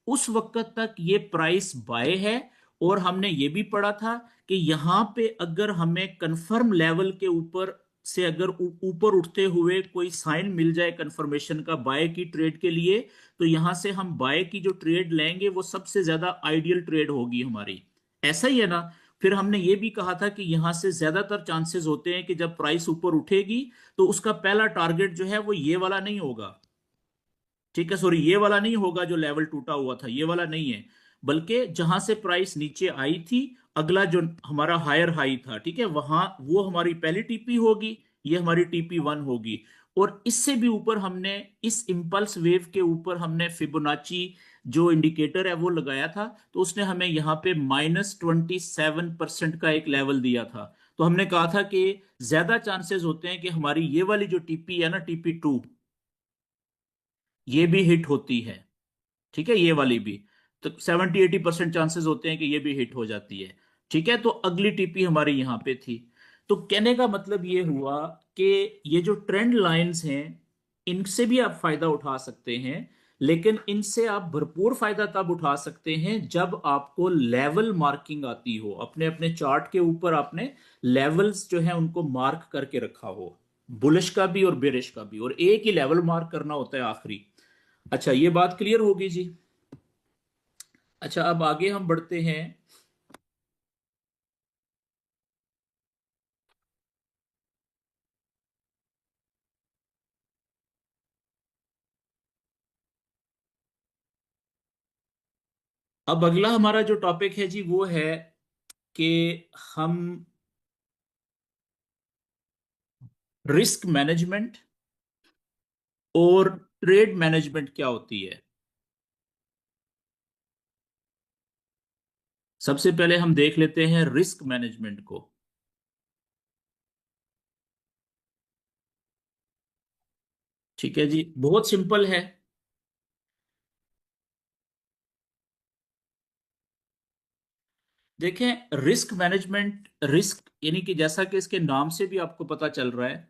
उस वक्त तक ये प्राइस बाय है। और हमने ये भी पढ़ा था कि यहां पे अगर हमें कंफर्म लेवल के ऊपर से अगर ऊपर उठते हुए कोई साइन मिल जाए कंफर्मेशन का बाय की ट्रेड के लिए, तो यहां से हम बाय की जो ट्रेड लेंगे वो सबसे ज्यादा आइडियल ट्रेड होगी हमारी, ऐसा ही है ना। फिर हमने ये भी कहा था कि यहां से ज्यादातर चांसेस होते हैं कि जब प्राइस ऊपर उठेगी तो उसका पहला टारगेट जो है वो ये वाला नहीं होगा, ठीक है, सॉरी, ये वाला नहीं होगा जो लेवल टूटा हुआ था, ये वाला नहीं है, बल्कि जहां से प्राइस नीचे आई थी, अगला जो हमारा हायर हाई था, ठीक है, वहां वो हमारी पहली टीपी होगी, ये हमारी टीपी 1 होगी। और इससे भी ऊपर हमने इस इंपल्स वेव के ऊपर हमने फिबोनाची जो इंडिकेटर है वो लगाया था, तो उसने हमें यहाँ पे -27% का एक लेवल दिया था। तो हमने कहा था कि ज्यादा चांसेस होते हैं कि हमारी ये वाली जो टीपी है ना, टीपी 2, ये भी हिट होती है, ठीक है, ये वाली भी। तो 70-80% चांसेस होते हैं कि ये भी हिट हो जाती है, ठीक है। तो अगली टीपी हमारी यहां पे थी। तो कहने का मतलब ये हुआ कि ये जो ट्रेंड लाइंस हैं इनसे भी आप फायदा उठा सकते हैं, लेकिन इनसे आप भरपूर फायदा तब उठा सकते हैं जब आपको लेवल मार्किंग आती हो, अपने अपने चार्ट के ऊपर आपने लेवल्स जो है उनको मार्क करके रखा हो। बुलिश का भी और बेरिश का भी, और एक ही लेवल मार्क करना होता है आखिरी। अच्छा, ये बात क्लियर होगी जी। अच्छा, अब आगे हम बढ़ते हैं। अब अगला हमारा जो टॉपिक है जी वो है कि हम रिस्क मैनेजमेंट और ट्रेड मैनेजमेंट क्या होती है। सबसे पहले हम देख लेते हैं रिस्क मैनेजमेंट को। ठीक है जी, बहुत सिंपल है। देखें, रिस्क मैनेजमेंट, रिस्क यानी कि जैसा कि इसके नाम से भी आपको पता चल रहा है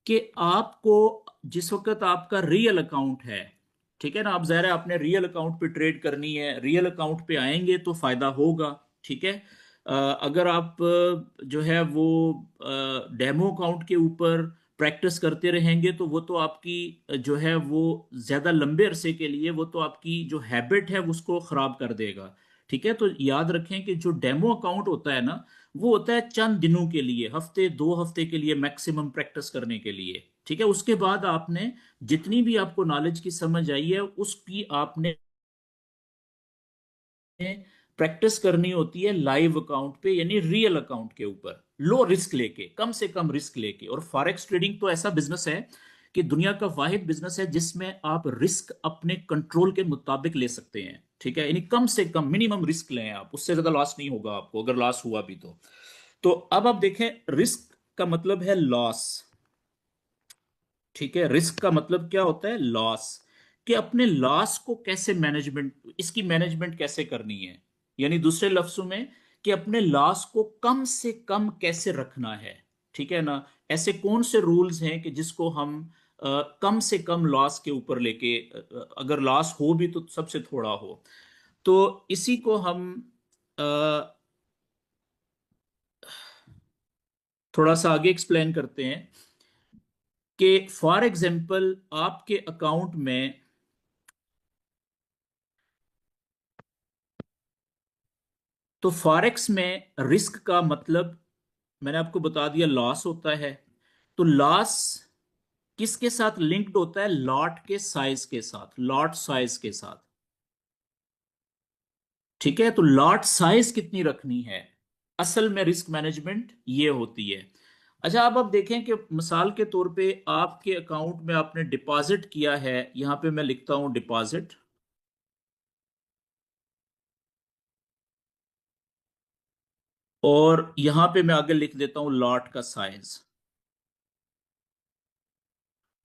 कि आपको जिस वक्त आपका रियल अकाउंट है, ठीक है ना, आप ज़ाहिर है आपने रियल अकाउंट पे ट्रेड करनी है, रियल अकाउंट पे आएंगे तो फायदा होगा। ठीक है। अगर आप जो है वो डेमो अकाउंट के ऊपर प्रैक्टिस करते रहेंगे तो वो तो आपकी जो है वो ज़्यादा लंबे अरसे के लिए वो तो आपकी जो हैबिट है उसको ख़राब कर देगा। ठीक है, तो याद रखें कि जो डेमो अकाउंट होता है ना, वो होता है चंद दिनों के लिए, हफ्ते दो हफ्ते के लिए मैक्सिमम प्रैक्टिस करने के लिए। ठीक है, उसके बाद आपने जितनी भी आपको नॉलेज की समझ आई है उसकी आपने प्रैक्टिस करनी होती है लाइव अकाउंट पे, यानी रियल अकाउंट के ऊपर, लो रिस्क लेके, कम से कम रिस्क लेके। और फॉरेक्स ट्रेडिंग तो ऐसा बिजनेस है कि दुनिया का वाहिद बिजनेस है जिसमें आप रिस्क अपने कंट्रोल के मुताबिक ले सकते हैं। ठीक है, यानी कम से कम मिनिमम रिस्क लें आप, उससे ज्यादा लॉस नहीं होगा आपको, अगर लॉस हुआ भी तो अब आप देखें, रिस्क का मतलब है लॉस। ठीक है, रिस्क का मतलब क्या होता है, लॉस। कि अपने लॉस को कैसे मैनेजमेंट, इसकी मैनेजमेंट कैसे करनी है, यानी दूसरे लफ्जों में कि अपने लॉस को कम से कम कैसे रखना है। ठीक है ना, ऐसे कौन से रूल्स हैं कि जिसको हम कम से कम लॉस के ऊपर लेके, अगर लॉस हो भी तो सबसे थोड़ा हो। तो इसी को हम अ, थोड़ा सा आगे एक्सप्लेन करते हैं कि फॉर एग्जांपल आपके अकाउंट में, तो फॉरेक्स में रिस्क का मतलब मैंने आपको बता दिया, लॉस होता है। तो लॉस किसके साथ लिंक्ड होता है, लॉट के साइज के साथ, लॉट साइज के साथ। ठीक है, तो लॉट साइज कितनी रखनी है, असल में रिस्क मैनेजमेंट ये होती है। अच्छा, अब आप देखें कि मिसाल के तौर पे आपके अकाउंट में आपने डिपॉजिट किया है, यहां पे मैं लिखता हूं डिपॉजिट, और यहां पे मैं आगे लिख देता हूं लॉट का साइज,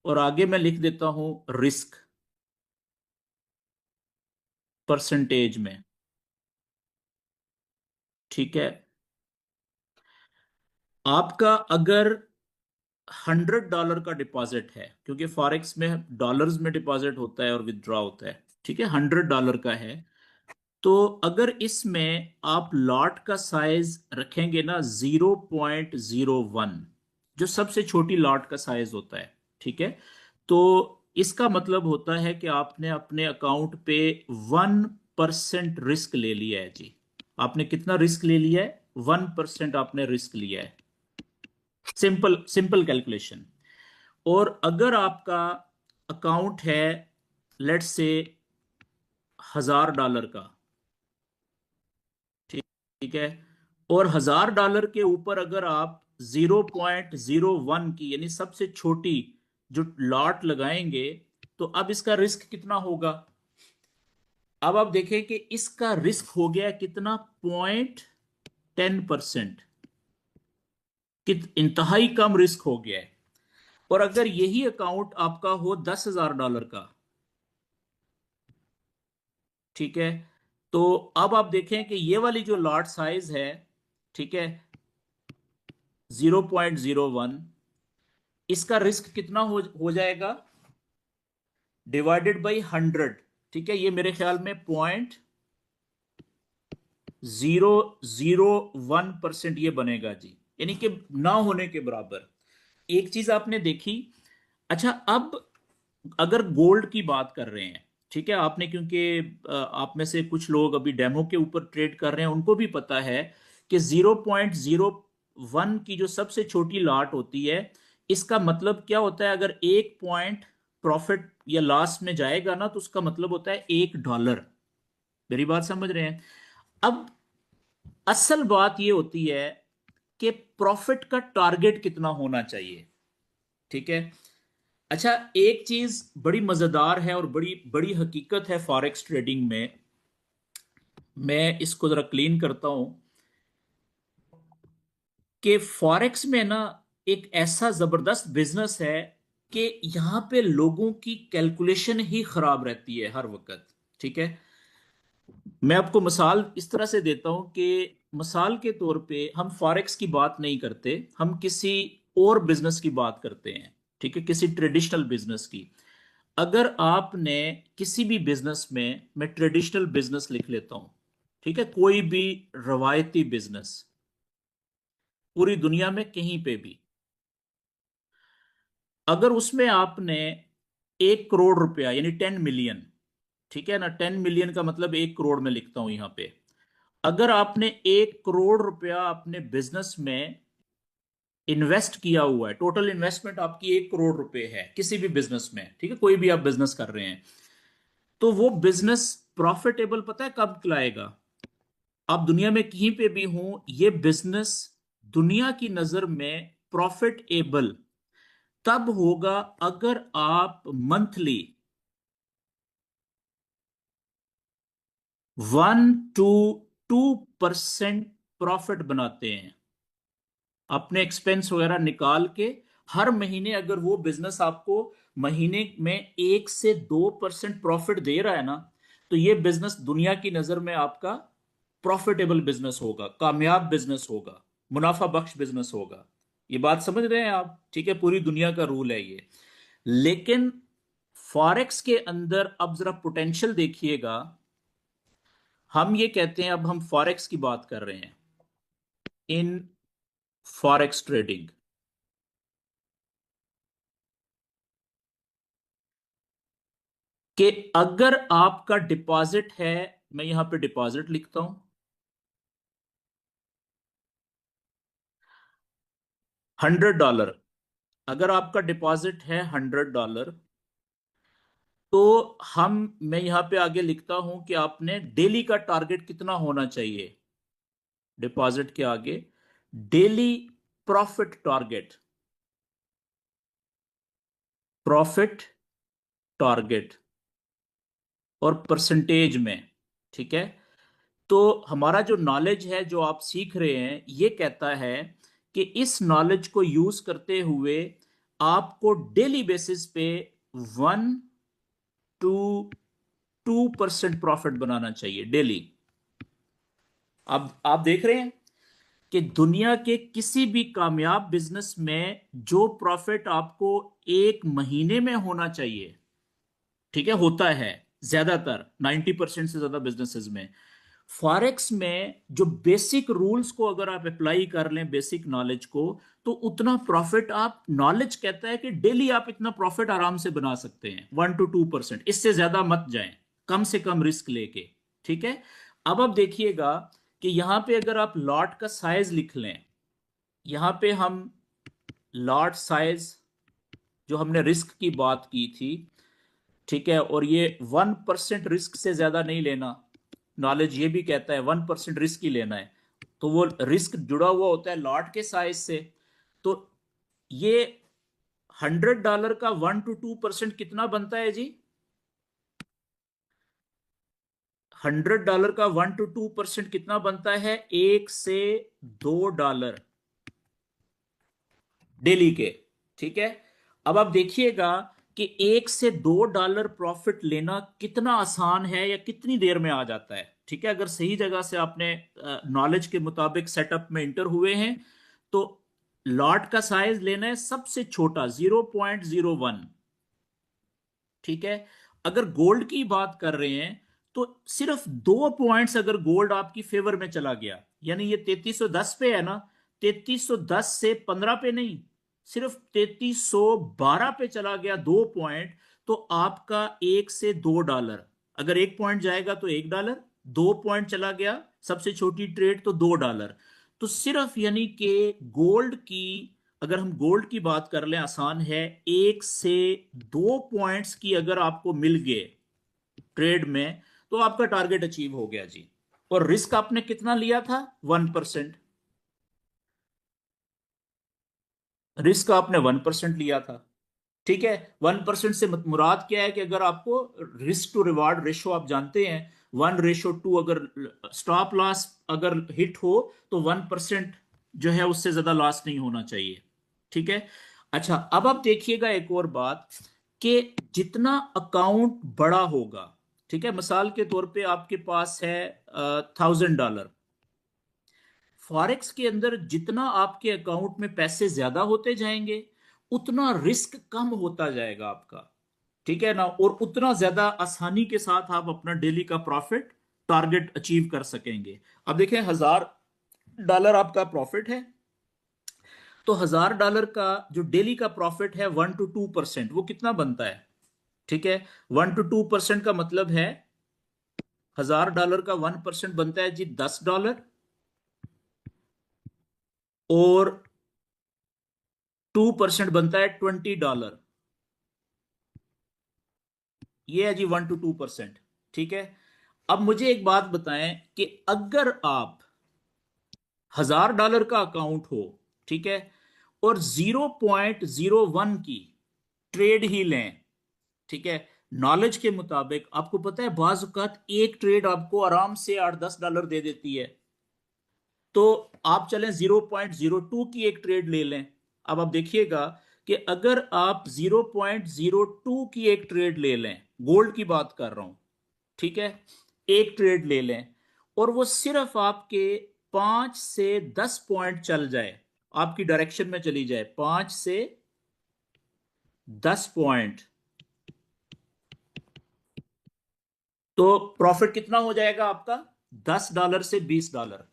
और आगे मैं लिख देता हूं रिस्क परसेंटेज में। ठीक है, आपका अगर $100 का डिपॉजिट है, क्योंकि फॉरेक्स में डॉलर्स में डिपॉजिट होता है और विदड्रॉ होता है, ठीक है, $100 का है, तो अगर इसमें आप लॉट का साइज रखेंगे ना 0.01, जो सबसे छोटी लॉट का साइज होता है, ठीक है, तो इसका मतलब होता है कि आपने अपने अकाउंट पे 1% रिस्क ले लिया है जी। आपने कितना रिस्क ले लिया है, 1% आपने रिस्क लिया है। Simple simple calculation. और अगर आपका अकाउंट है लेट्स से $1000 का, ठीक ठीक है, और $1000 के ऊपर अगर आप 0.01 की यानी सबसे छोटी जो लॉट लगाएंगे, तो अब इसका रिस्क कितना होगा। अब आप देखें कि इसका रिस्क हो गया कितना, 0.10%। इंतहाई कम रिस्क हो गया है। और अगर यही अकाउंट आपका हो $10,000 का, ठीक है, तो अब आप देखें कि ये वाली जो लॉट साइज है, ठीक है, 0.01, इसका रिस्क कितना हो जाएगा, डिवाइडेड बाई 100। ठीक है, ये मेरे ख्याल में 0.001% ये बनेगा जी, यानी कि ना होने के बराबर। एक चीज आपने देखी। अच्छा, अब अगर गोल्ड की बात कर रहे हैं, ठीक है, आपने क्योंकि आप में से कुछ लोग अभी डेमो के ऊपर ट्रेड कर रहे हैं, उनको भी पता है कि 0.01 की जो सबसे छोटी लाट होती है, इसका मतलब क्या होता है? अगर एक पॉइंट प्रॉफिट या लॉस में जाएगा ना, तो उसका मतलब होता है $1। मेरी बात समझ रहे हैं? अब असल बात यह होती है कि प्रॉफिट का टारगेट कितना होना चाहिए, ठीक है। अच्छा, एक चीज बड़ी मजेदार है और बड़ी बड़ी हकीकत है फॉरेक्स ट्रेडिंग में। मैं इसको जरा क्लीन करता हूं कि फॉरेक्स में ना एक ऐसा जबरदस्त बिजनेस है कि यहां पे लोगों की कैलकुलेशन ही खराब रहती है हर वक्त, ठीक है। मैं आपको मिसाल इस तरह से देता हूं कि मिसाल के तौर पे हम फॉरेक्स की बात नहीं करते, हम किसी और बिजनेस की बात करते हैं, ठीक है, किसी ट्रेडिशनल बिजनेस की। अगर आपने किसी भी बिजनेस में, मैं ट्रेडिशनल बिजनेस लिख लेता हूं, ठीक है, कोई भी रवायती बिजनेस पूरी दुनिया में कहीं पे भी, अगर उसमें आपने 1 करोड़ रुपया यानी 10 मिलियन, ठीक है ना, 10 मिलियन का मतलब 1 करोड़ में लिखता हूं यहां पे। अगर आपने 1 करोड़ रुपया अपने बिजनेस में इन्वेस्ट किया हुआ है, टोटल इन्वेस्टमेंट आपकी 1 करोड़ रुपए है किसी भी बिजनेस में, ठीक है, कोई भी आप बिजनेस कर रहे हैं, तो वो बिजनेस प्रॉफिटेबल पता है कब कहलाएगा? आप दुनिया में कहीं पे भी हो, ये बिजनेस दुनिया की नजर में प्रॉफिटेबल तब होगा अगर आप मंथली 1 to 2% प्रॉफिट बनाते हैं अपने एक्सपेंस वगैरह निकाल के। हर महीने अगर वो बिजनेस आपको महीने में 1 से 2% प्रॉफिट दे रहा है ना, तो ये बिजनेस दुनिया की नजर में आपका प्रॉफिटेबल बिजनेस होगा, कामयाब बिजनेस होगा, मुनाफा बख्श बिजनेस होगा। ये बात समझ रहे हैं आप? ठीक है, पूरी दुनिया का रूल है ये। लेकिन फॉरेक्स के अंदर अब जरा पोटेंशियल देखिएगा। हम ये कहते हैं, अब हम फॉरेक्स की बात कर रहे हैं, इन फॉरेक्स ट्रेडिंग, कि अगर आपका डिपॉजिट है, मैं यहां पे डिपॉजिट लिखता हूं, $100, अगर आपका डिपॉजिट है $100, तो हम, मैं यहां पे आगे लिखता हूं कि आपने डेली का टारगेट कितना होना चाहिए, डिपॉजिट के आगे daily profit target, profit target और परसेंटेज में, ठीक है। तो हमारा जो नॉलेज है जो आप सीख रहे हैं, ये कहता है कि इस नॉलेज को यूज करते हुए आपको डेली बेसिस पे 1 to 2% प्रॉफिट बनाना चाहिए डेली। अब आप देख रहे हैं कि दुनिया के किसी भी कामयाब बिजनेस में जो प्रॉफिट आपको एक महीने में होना चाहिए, ठीक है, होता है ज्यादातर 90% से ज्यादा बिजनेसेस में। फॉरेक्स में जो बेसिक रूल्स को अगर आप अप्लाई कर लें, बेसिक नॉलेज को, तो उतना प्रॉफिट आप, नॉलेज कहता है कि डेली आप इतना प्रॉफिट आराम से बना सकते हैं, 1 to 2%, इससे ज्यादा मत जाएं, कम से कम रिस्क लेके, ठीक है। अब आप देखिएगा कि यहां पे अगर आप लॉट का साइज लिख लें, यहां पे हम लॉट साइज, जो हमने रिस्क की बात की थी, ठीक है, और ये 1% रिस्क से ज्यादा नहीं लेना, नॉलेज ये भी कहता है 1% रिस्क ही लेना है, तो वो रिस्क जुड़ा हुआ होता है लॉट के साइज से। तो ये $100 का 1 to 2% कितना बनता है जी? $100 का 1 to 2% कितना बनता है? $1 से $2 डेली के, ठीक है। अब आप देखिएगा कि $1 से $2 प्रॉफिट लेना कितना आसान है या कितनी देर में आ जाता है, ठीक है, अगर सही जगह से आपने नॉलेज के मुताबिक सेटअप में इंटर हुए हैं। तो लॉट का साइज लेना है सबसे छोटा 0.01, ठीक है। अगर गोल्ड की बात कर रहे हैं, तो सिर्फ 2 पॉइंट्स अगर गोल्ड आपकी फेवर में चला गया, यानी ये 3310 पे है ना, 3310 से 15 पे नहीं, सिर्फ 3312 पे चला गया 2 पॉइंट, तो आपका $1 से $2, अगर 1 पॉइंट जाएगा तो $1, 2 पॉइंट चला गया सबसे छोटी ट्रेड तो $2। तो सिर्फ यानी कि गोल्ड की, अगर हम गोल्ड की बात कर लें, आसान है, 1 से 2 पॉइंट्स की अगर आपको मिल गए ट्रेड में तो आपका टारगेट अचीव हो गया जी। और रिस्क आपने कितना लिया था? 1%। रिस्क आपने 1% लिया था। ठीक है, 1% से मुराद क्या है कि अगर आपको रिस्क टू रिवार्ड रेशो आप जानते हैं, 1:2, अगर स्टॉप लॉस अगर हिट हो तो 1% जो है उससे ज्यादा लॉस नहीं होना चाहिए। ठीक है। अच्छा, अब आप देखिएगा एक और बात, कि जितना अकाउंट बड़ा होगा, ठीक है, मिसाल के तौर पे आपके पास है $1000, फॉरेक्स के अंदर जितना आपके अकाउंट में पैसे ज्यादा होते जाएंगे उतना रिस्क कम होता जाएगा आपका। ठीक है ना, और उतना ज्यादा आसानी के साथ आप अपना डेली का प्रॉफिट टारगेट अचीव कर सकेंगे। अब देखें, $1000 आपका प्रॉफिट है, तो $1000 का जो डेली का प्रॉफिट है 1 to 2%, वो कितना बनता है? ठीक है, 1 to 2% का मतलब है $1000 का 1% बनता है जी $10, और 2% बनता है $20। ये है जी 1 to 2%। ठीक है। अब मुझे एक बात बताएं कि अगर आप $1000 का अकाउंट हो, ठीक है, और 0.01 की ट्रेड ही लें, ठीक है, नॉलेज के मुताबिक आपको पता है बाज औकात एक ट्रेड आपको आराम से $8-10 दे देती है। तो आप चलें 0.02 की एक ट्रेड ले लें। अब आप देखिएगा कि अगर आप 0.02 की एक ट्रेड ले लें, गोल्ड की बात कर रहा हूं, ठीक है, एक ट्रेड ले लें, और वो सिर्फ आपके 5 से 10 पॉइंट चल जाए, आपकी डायरेक्शन में चली जाए 5 से 10 पॉइंट, तो प्रॉफिट कितना हो जाएगा आपका? $10 से $20।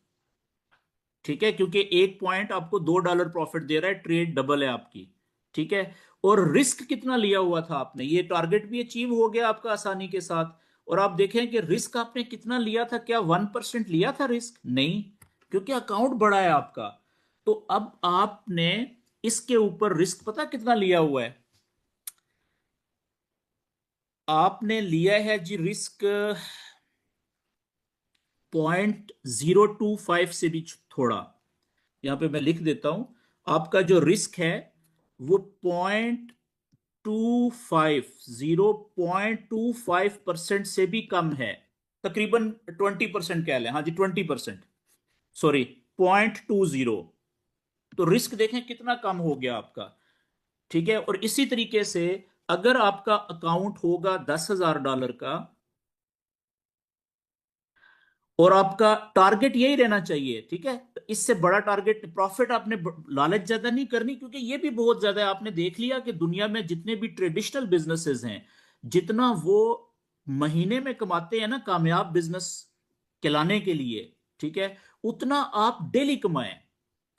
ठीक है, क्योंकि एक पॉइंट आपको $2 प्रॉफिट दे रहा है, ट्रेड डबल है आपकी। ठीक है। और रिस्क कितना लिया हुआ था आपने? ये टारगेट भी अचीव हो गया आपका आसानी के साथ। और आप देखें कि रिस्क आपने कितना लिया था, क्या 1% लिया था रिस्क? नहीं, क्योंकि अकाउंट बड़ा है आपका। तो अब आपने इसके ऊपर रिस्क पता कितना लिया हुआ है? आपने लिया है जी रिस्क 0.025 से भी थोड़ा। यहां पे मैं लिख देता हूं, आपका जो रिस्क है वो 0.25% से भी कम है, तकरीबन 20% कह लें, हाँ जी 20%, सॉरी 0.20। तो रिस्क देखें कितना कम हो गया आपका। ठीक है। और इसी तरीके से अगर आपका अकाउंट होगा $10,000 का, और आपका टारगेट यही रहना चाहिए, ठीक है, तो इससे बड़ा टारगेट प्रॉफिट आपने लालच ज्यादा नहीं करनी, क्योंकि ये भी बहुत ज्यादा है। आपने देख लिया कि दुनिया में जितने भी ट्रेडिशनल बिजनेसेस हैं, जितना वो महीने में कमाते हैं ना कामयाब बिजनेस चलाने के लिए, ठीक है, उतना आप डेली कमाएं।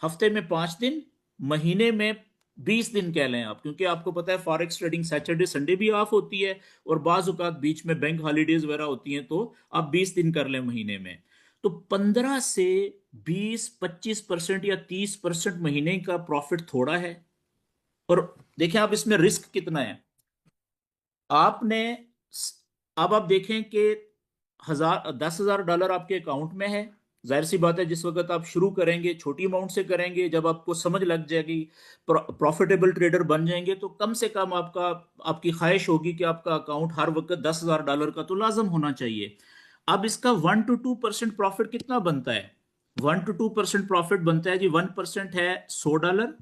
हफ्ते में 5 दिन, महीने में 20 दिन कह लें आप, क्योंकि आपको पता है फॉरेक्स ट्रेडिंग सैटरडे संडे भी ऑफ होती है, और बाज औकात बीच में बैंक हॉलीडेज वगैरह होती हैं, तो आप 20 दिन कर लें महीने में। तो 15 से 20, 25% या 30% महीने का प्रॉफिट थोड़ा है। और देखें आप इसमें रिस्क कितना है। आपने, अब आप देखें कि $10,000 आपके अकाउंट में है। जाहिर सी बात है, जिस वक्त आप शुरू करेंगे छोटी अमाउंट से करेंगे, जब आपको समझ लग जाएगी, प्रॉफिटेबल ट्रेडर बन जाएंगे, तो कम से कम आपकी ख्वाहिश होगी कि आपका अकाउंट हर वक्त $10,000 का तो लाजम होना चाहिए। अब इसका 1 to 2% प्रॉफिट कितना बनता है? 1 to 2% प्रॉफिट बनता है जी, 1% है $100,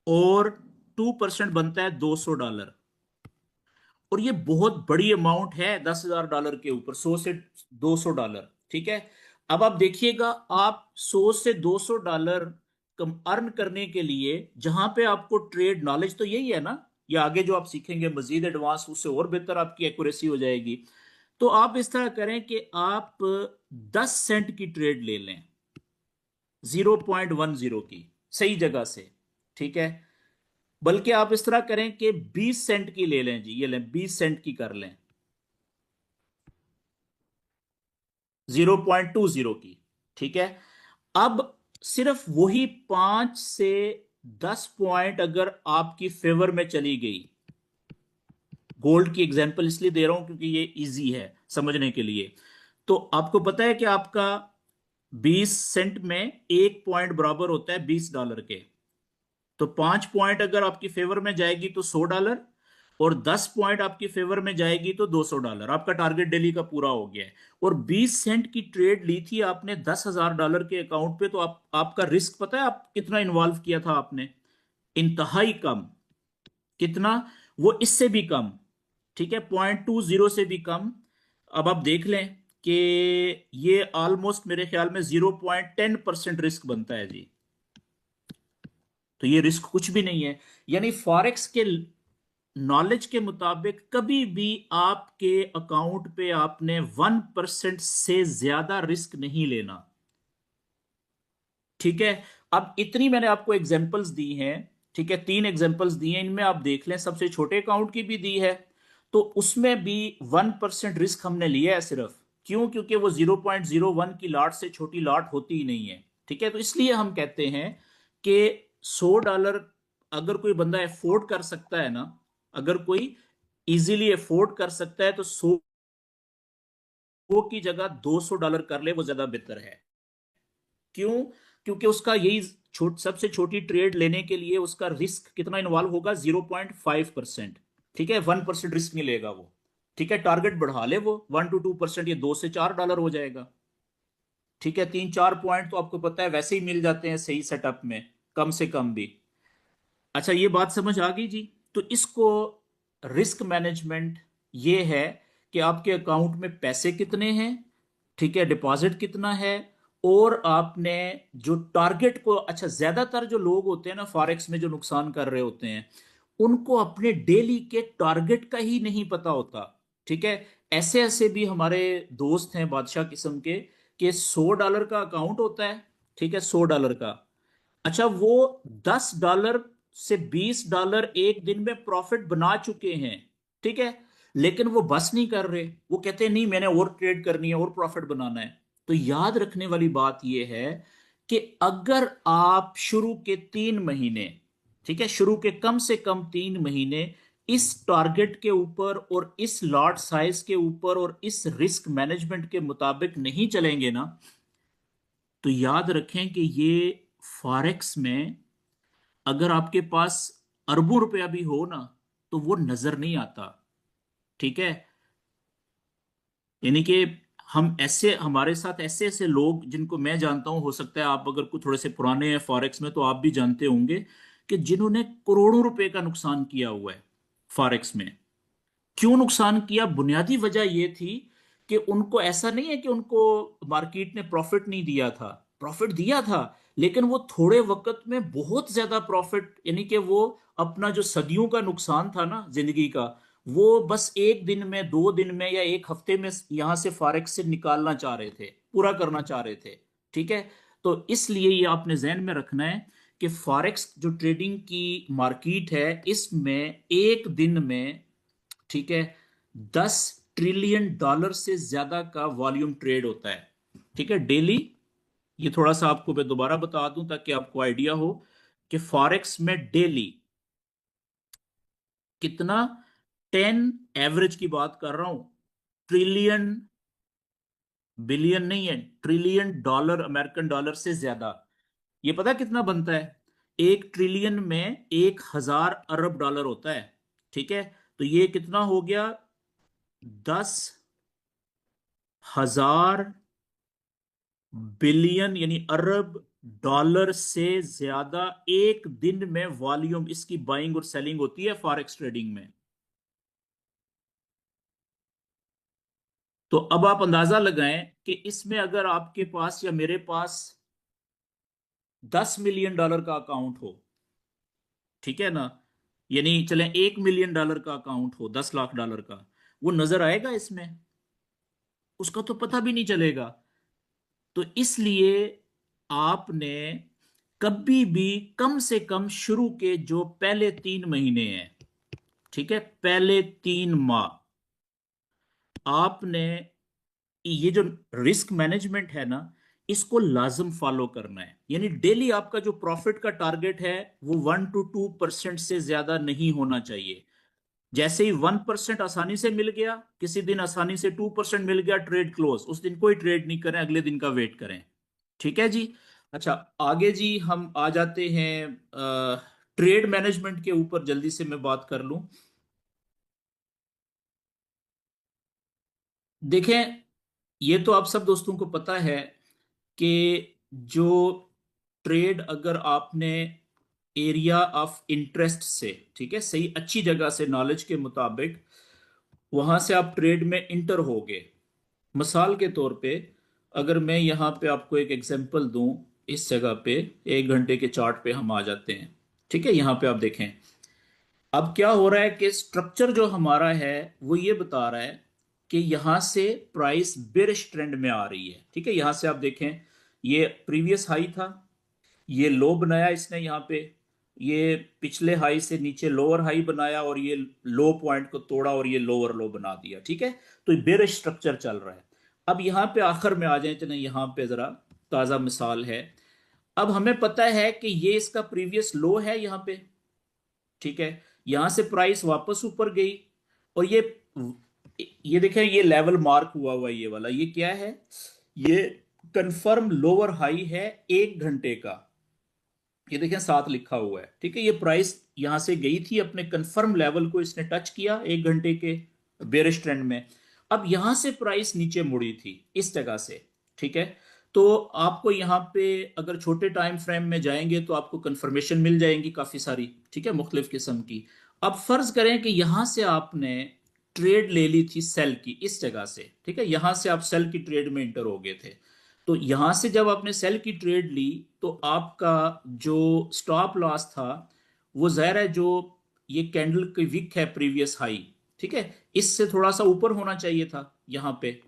और 2% बनता है $200। और ये बहुत बड़ी अमाउंट है $10,000 के ऊपर, 100 से 200 डॉलर। ठीक है। अब आप देखिएगा, आप 100 से 200 डॉलर कम अर्न करने के लिए, जहां पे आपको ट्रेड नॉलेज तो यही है ना, या आगे जो आप सीखेंगे मजीद एडवांस, उससे और बेहतर आपकी एक्यूरेसी हो जाएगी। तो आप इस तरह करें कि आप 10 सेंट की ट्रेड ले लें, 0.10 की। सही जगह से, ठीक है। बल्कि आप इस तरह करें कि 20 सेंट की ले लें जी, ये लें 20 सेंट की कर लें, 0.20 की, ठीक है। अब सिर्फ वही 5 से 10 पॉइंट अगर आपकी फेवर में चली गई, गोल्ड की एग्जांपल इसलिए दे रहा हूं क्योंकि ये इजी है समझने के लिए। तो आपको पता है कि आपका 20 सेंट में एक पॉइंट बराबर होता है $20 के। तो 5 पॉइंट अगर आपकी फेवर में जाएगी तो $100, और 10 पॉइंट आपकी फेवर में जाएगी तो $200। आपका टारगेट डेली का पूरा हो गया है। और 20 सेंट की ट्रेड ली थी आपने $10,000 के अकाउंट पे, तो आपका रिस्क पता है आप कितना इन्वॉल्व किया था आपने? इंतहाई कम। कितना? वो इससे भी कम, ठीक है, 0.20 से भी कम। अब आप देख लें कि ये ऑलमोस्ट मेरे ख्याल में 0.10% रिस्क बनता है जी। तो ये रिस्क कुछ भी नहीं है। यानी फॉरेक्स के नॉलेज के मुताबिक कभी भी आपके अकाउंट पे आपने 1% से ज्यादा रिस्क नहीं लेना, ठीक है। अब इतनी मैंने आपको एग्जांपल्स दी हैं, ठीक है, 3 एग्जांपल्स दी हैं, इनमें आप देख लें, सबसे छोटे अकाउंट की भी दी है, तो उसमें भी 1% रिस्क हमने लिया है सिर्फ। क्यों? क्योंकि वो 0.01 की लॉट से छोटी लॉट होती ही नहीं है, ठीक है। तो इसलिए हम कहते हैं कि $100 अगर कोई बंदा अफोर्ड कर सकता है ना, अगर कोई इजीली अफोर्ड कर सकता है, तो 100 की जगह $200 कर ले, वो ज्यादा बेहतर है। क्यों? क्योंकि उसका यही सबसे छोटी ट्रेड लेने के लिए उसका रिस्क कितना इन्वॉल्व होगा? 0.5%, ठीक है। 1% रिस्क नहीं लेगा वो, ठीक है। टारगेट बढ़ा ले वो 1 to 2%, ये $2 से $4 हो जाएगा, ठीक है। 3-4 पॉइंट तो आपको पता है वैसे ही मिल जाते हैं सही सेटअप में, कम से कम भी। अच्छा, ये बात समझ आ गई जी। तो इसको रिस्क मैनेजमेंट ये है कि आपके अकाउंट में पैसे कितने हैं, ठीक है, डिपॉजिट कितना है, और आपने जो टारगेट को, अच्छा ज्यादातर जो लोग होते हैं ना फॉरेक्स में जो नुकसान कर रहे होते हैं, उनको अपने डेली के टारगेट का ही नहीं पता होता, ठीक है। ऐसे ऐसे भी हमारे दोस्त हैं बादशाह किस्म के, कि $100 का अकाउंट होता है, ठीक है, $100 का। अच्छा, वो $10 से $20 एक दिन में प्रॉफिट बना चुके हैं, ठीक है। लेकिन वो बस नहीं कर रहे, वो कहते हैं नहीं मैंने और ट्रेड करनी है और प्रॉफिट बनाना है। तो याद रखने वाली बात यह है कि अगर आप शुरू के 3 महीने, ठीक है, शुरू के कम से कम 3 महीने इस टारगेट के ऊपर और इस लॉट साइज के ऊपर और इस रिस्क मैनेजमेंट के मुताबिक नहीं चलेंगे ना, तो याद रखें कि ये फॉरेक्स में अगर आपके पास अरबों रुपया भी हो ना, तो वो नजर नहीं आता, ठीक है। यानी कि हम ऐसे, हमारे साथ ऐसे ऐसे लोग जिनको मैं जानता हूं, हो सकता है आप अगर कुछ थोड़े से पुराने हैं फॉरेक्स में तो आप भी जानते होंगे, कि जिन्होंने करोड़ों रुपए का नुकसान किया हुआ है फॉरेक्स में। क्यों नुकसान किया? बुनियादी वजह यह थी कि उनको, ऐसा नहीं है कि उनको मार्केट ने प्रॉफिट नहीं दिया था, प्रॉफिट दिया था, लेकिन वो थोड़े वक्त में बहुत ज्यादा प्रॉफिट, यानी कि वो अपना जो सदियों का नुकसान था ना जिंदगी का, वो बस एक दिन में, 2 दिन में, या एक हफ्ते में यहां से फॉरेक्स से निकालना चाह रहे थे, पूरा करना चाह रहे थे, ठीक है। तो इसलिए ये आपने जहन में रखना है कि फॉरेक्स जो ट्रेडिंग की मार्केट है, इसमें एक दिन में, ठीक है, $10 ट्रिलियन से ज्यादा का वॉल्यूम ट्रेड होता है, ठीक है, डेली। ये थोड़ा सा आपको मैं दोबारा बता दूं ताकि आपको आइडिया हो कि फॉरेक्स में डेली कितना, 10, एवरेज की बात कर रहा हूं, ट्रिलियन, बिलियन नहीं है, $ट्रिलियन, अमेरिकन डॉलर से ज्यादा। ये पता कितना बनता है? 1 ट्रिलियन में 1,000 अरब डॉलर होता है, ठीक है। तो ये कितना हो गया? 10,000 बिलियन, यानी अरब डॉलर से ज्यादा एक दिन में वॉल्यूम इसकी बाइंग और सेलिंग होती है फॉरेक्स ट्रेडिंग में। तो अब आप अंदाजा लगाएं कि इसमें अगर आपके पास या मेरे पास $10 मिलियन का अकाउंट हो, ठीक है ना, यानी चले $1 मिलियन का अकाउंट हो, $10 लाख का, वो नजर आएगा इसमें? उसका तो पता भी नहीं चलेगा। तो इसलिए आपने कभी भी कम से कम शुरू के जो पहले 3 महीने हैं, ठीक है, पहले 3 माह आपने ये जो रिस्क मैनेजमेंट है ना, इसको लाजम फॉलो करना है। यानी डेली आपका जो प्रॉफिट का टारगेट है वो 1 to 2% से ज्यादा नहीं होना चाहिए। जैसे ही 1% आसानी से मिल गया, किसी दिन आसानी से 2% मिल गया, ट्रेड क्लोज, उस दिन कोई ट्रेड नहीं करें, अगले दिन का वेट करें। ठीक है जी। अच्छा, आगे जी हम आ जाते हैं ट्रेड मैनेजमेंट के ऊपर, जल्दी से मैं बात कर लूं। देखें, ये तो आप सब दोस्तों को पता है कि जो ट्रेड अगर आपने एरिया ऑफ इंटरेस्ट से, ठीक है, सही अच्छी जगह से नॉलेज के मुताबिक वहां से आप ट्रेड में इंटर हो गए। मिसाल के तौर पे अगर मैं यहाँ पे आपको एक एग्जांपल दूं, इस जगह पे 1 घंटे के चार्ट पे हम आ जाते हैं। ठीक है, यहाँ पे आप देखें अब क्या हो रहा है कि स्ट्रक्चर जो हमारा है वो ये बता रहा है कि यहां से प्राइस बेरिश ट्रेंड में आ रही है। ठीक है, यहां से आप देखें, ये प्रीवियस हाई था, ये लो बनाया इसने यहाँ पे, ये पिछले हाई से नीचे लोअर हाई बनाया और ये लो पॉइंट को तोड़ा और ये लोअर लो बना दिया। ठीक है, तो ये बेरिश स्ट्रक्चर चल रहा है। अब यहाँ पे आखिर में आ जाए, चले यहाँ पे जरा ताजा मिसाल है। अब हमें पता है कि ये इसका प्रीवियस लो है यहाँ पे। ठीक है, यहां से प्राइस वापस ऊपर गई और ये देखें, ये लेवल मार्क हुआ हुआ है, ये वाला ये क्या है, ये कंफर्म लोअर हाई है 1 घंटे का। ये देखें साथ लिखा हुआ है। ठीक है, ये प्राइस यहां से गई थी, अपने कंफर्म लेवल को इसने टच किया 1 घंटे के बेरिश ट्रेंड में। अब यहां से प्राइस नीचे मुड़ी थी इस जगह से। ठीक है, तो आपको यहाँ पे अगर छोटे टाइम फ्रेम में जाएंगे तो आपको कंफर्मेशन मिल जाएंगी काफी सारी, ठीक है, मुख्तलिफ किस्म की। अब फर्ज करें कि यहां से आपने ट्रेड ले ली थी सेल की इस जगह से। ठीक है, यहां से आप सेल की ट्रेड में इंटर हो गए थे। तो यहां से जब आपने सेल की ट्रेड ली तो आपका जो स्टॉप लॉस था वो जाहिर है, जो ये कैंडल की विक है प्रीवियस हाई, ठीक है, इससे थोड़ा सा ऊपर होना चाहिए था यहाँ पे।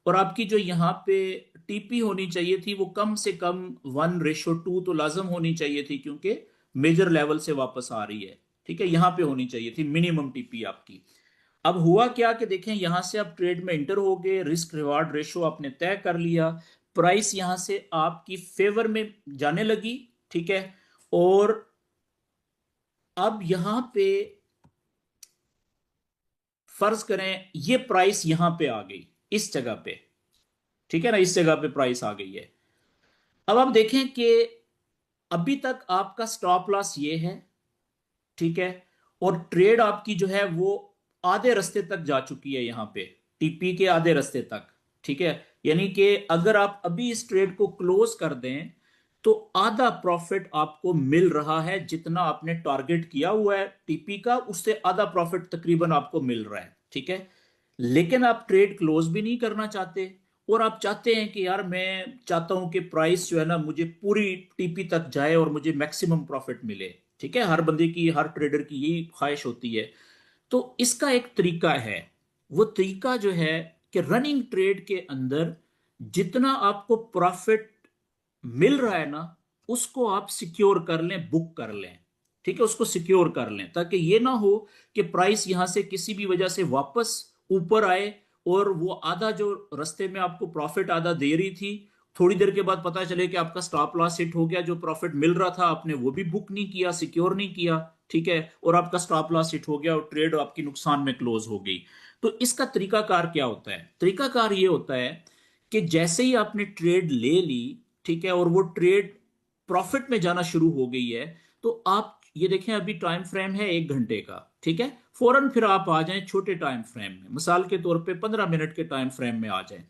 और आपकी जो यहाँ पे टीपी होनी चाहिए थी वो कम से कम 1:2 तो लाजम होनी चाहिए थी, क्योंकि मेजर लेवल से वापस आ रही है। ठीक है, यहाँ पे होनी चाहिए थी मिनिमम टीपी आपकी। अब हुआ क्या कि देखें, यहां से आप ट्रेड में इंटर हो गए, रिस्क रिवार्ड रेशो आपने तय कर लिया, प्राइस यहां से आपकी फेवर में जाने लगी। ठीक है, और अब यहां पे फर्ज करें ये प्राइस यहां पे आ गई इस जगह पे। ठीक है ना, इस जगह पे प्राइस आ गई है। अब आप देखें कि अभी तक आपका स्टॉप लॉस ये है। ठीक है, और ट्रेड आपकी जो है वो आधे रास्ते तक जा चुकी है यहाँ पे, टीपी के आधे रास्ते तक। ठीक है, यानी कि अगर आप अभी इस ट्रेड को क्लोज कर दें तो आधा प्रॉफिट आपको मिल रहा है, जितना आपने टारगेट किया हुआ है टीपी का उससे आधा प्रॉफिट तकरीबन आपको मिल रहा है। ठीक है, लेकिन आप ट्रेड क्लोज भी नहीं करना चाहते, और आप चाहते हैं कि यार मैं चाहता हूं कि प्राइस जो है ना मुझे पूरी टीपी तक जाए और मुझे मैक्सिमम प्रॉफिट मिले। ठीक है, हर बंदे की, हर ट्रेडर की यही ख्वाहिश होती है। तो इसका एक तरीका है, वो तरीका जो है कि रनिंग ट्रेड के अंदर जितना आपको प्रॉफिट मिल रहा है ना उसको आप सिक्योर कर लें, बुक कर लें। ठीक है, उसको सिक्योर कर लें ताकि ये ना हो कि प्राइस यहां से किसी भी वजह से वापस ऊपर आए और वो आधा जो रास्ते में आपको प्रॉफिट आधा दे रही थी, थोड़ी देर के बाद पता चले कि आपका स्टॉप लॉस हिट हो गया, जो प्रॉफिट मिल रहा था आपने वो भी बुक नहीं किया, सिक्योर नहीं किया। ठीक है, और आपका स्टॉप लॉस हिट हो गया और ट्रेड आपकी नुकसान में क्लोज हो गई। तो इसका तरीकाकार क्या होता है? तरीकाकार ये होता है कि जैसे ही आपने ट्रेड ले ली, ठीक है, और वो ट्रेड प्रॉफिट में जाना शुरू हो गई है, तो आप ये देखें अभी टाइम फ्रेम है 1 घंटे का। ठीक है, फौरन फिर आप आ जाएं छोटे टाइम फ्रेम में, मिसाल के तौर पे 15 मिनट के टाइम फ्रेम में आ जाएं।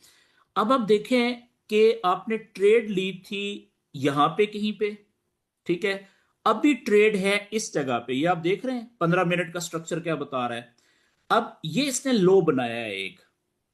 अब आप देखें कि आपने ट्रेड ली थी यहां पे कहीं पे। ठीक है, अभी ट्रेड है इस जगह पे, ये आप देख रहे हैं 15 मिनट का स्ट्रक्चर क्या बता रहा है। अब ये इसने लो बनाया है एक।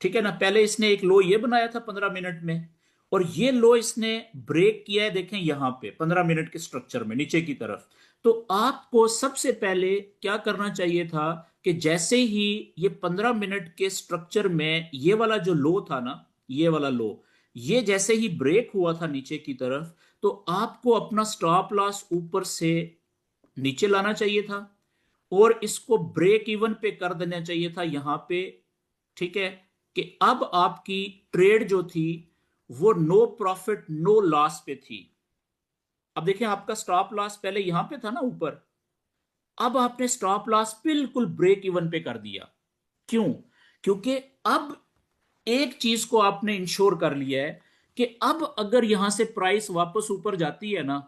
ठीक है ना, पहले इसने एक लो ये बनाया था 15 मिनट में, और ये लो इसने ब्रेक किया है, देखें यहां पे 15 मिनट के स्ट्रक्चर में नीचे की तरफ। तो आपको सबसे पहले क्या करना चाहिए था कि जैसे ही ये 15 मिनट के स्ट्रक्चर में ये वाला जो लो था ना, ये वाला लो, ये जैसे ही ब्रेक हुआ था नीचे की तरफ, तो आपको अपना स्टॉप लॉस ऊपर से नीचे लाना चाहिए था और इसको ब्रेक इवन पे कर देना चाहिए था यहां पे। ठीक है, कि अब आपकी ट्रेड जो थी वो नो प्रॉफिट नो लॉस पे थी। अब देखिए आपका स्टॉप लॉस पहले यहां पे था ना ऊपर, अब आपने स्टॉप लॉस बिल्कुल ब्रेक इवन पे कर दिया। क्यों? क्योंकि अब एक चीज को आपने इंश्योर कर लिया है कि अब अगर यहां से प्राइस वापस ऊपर जाती है ना,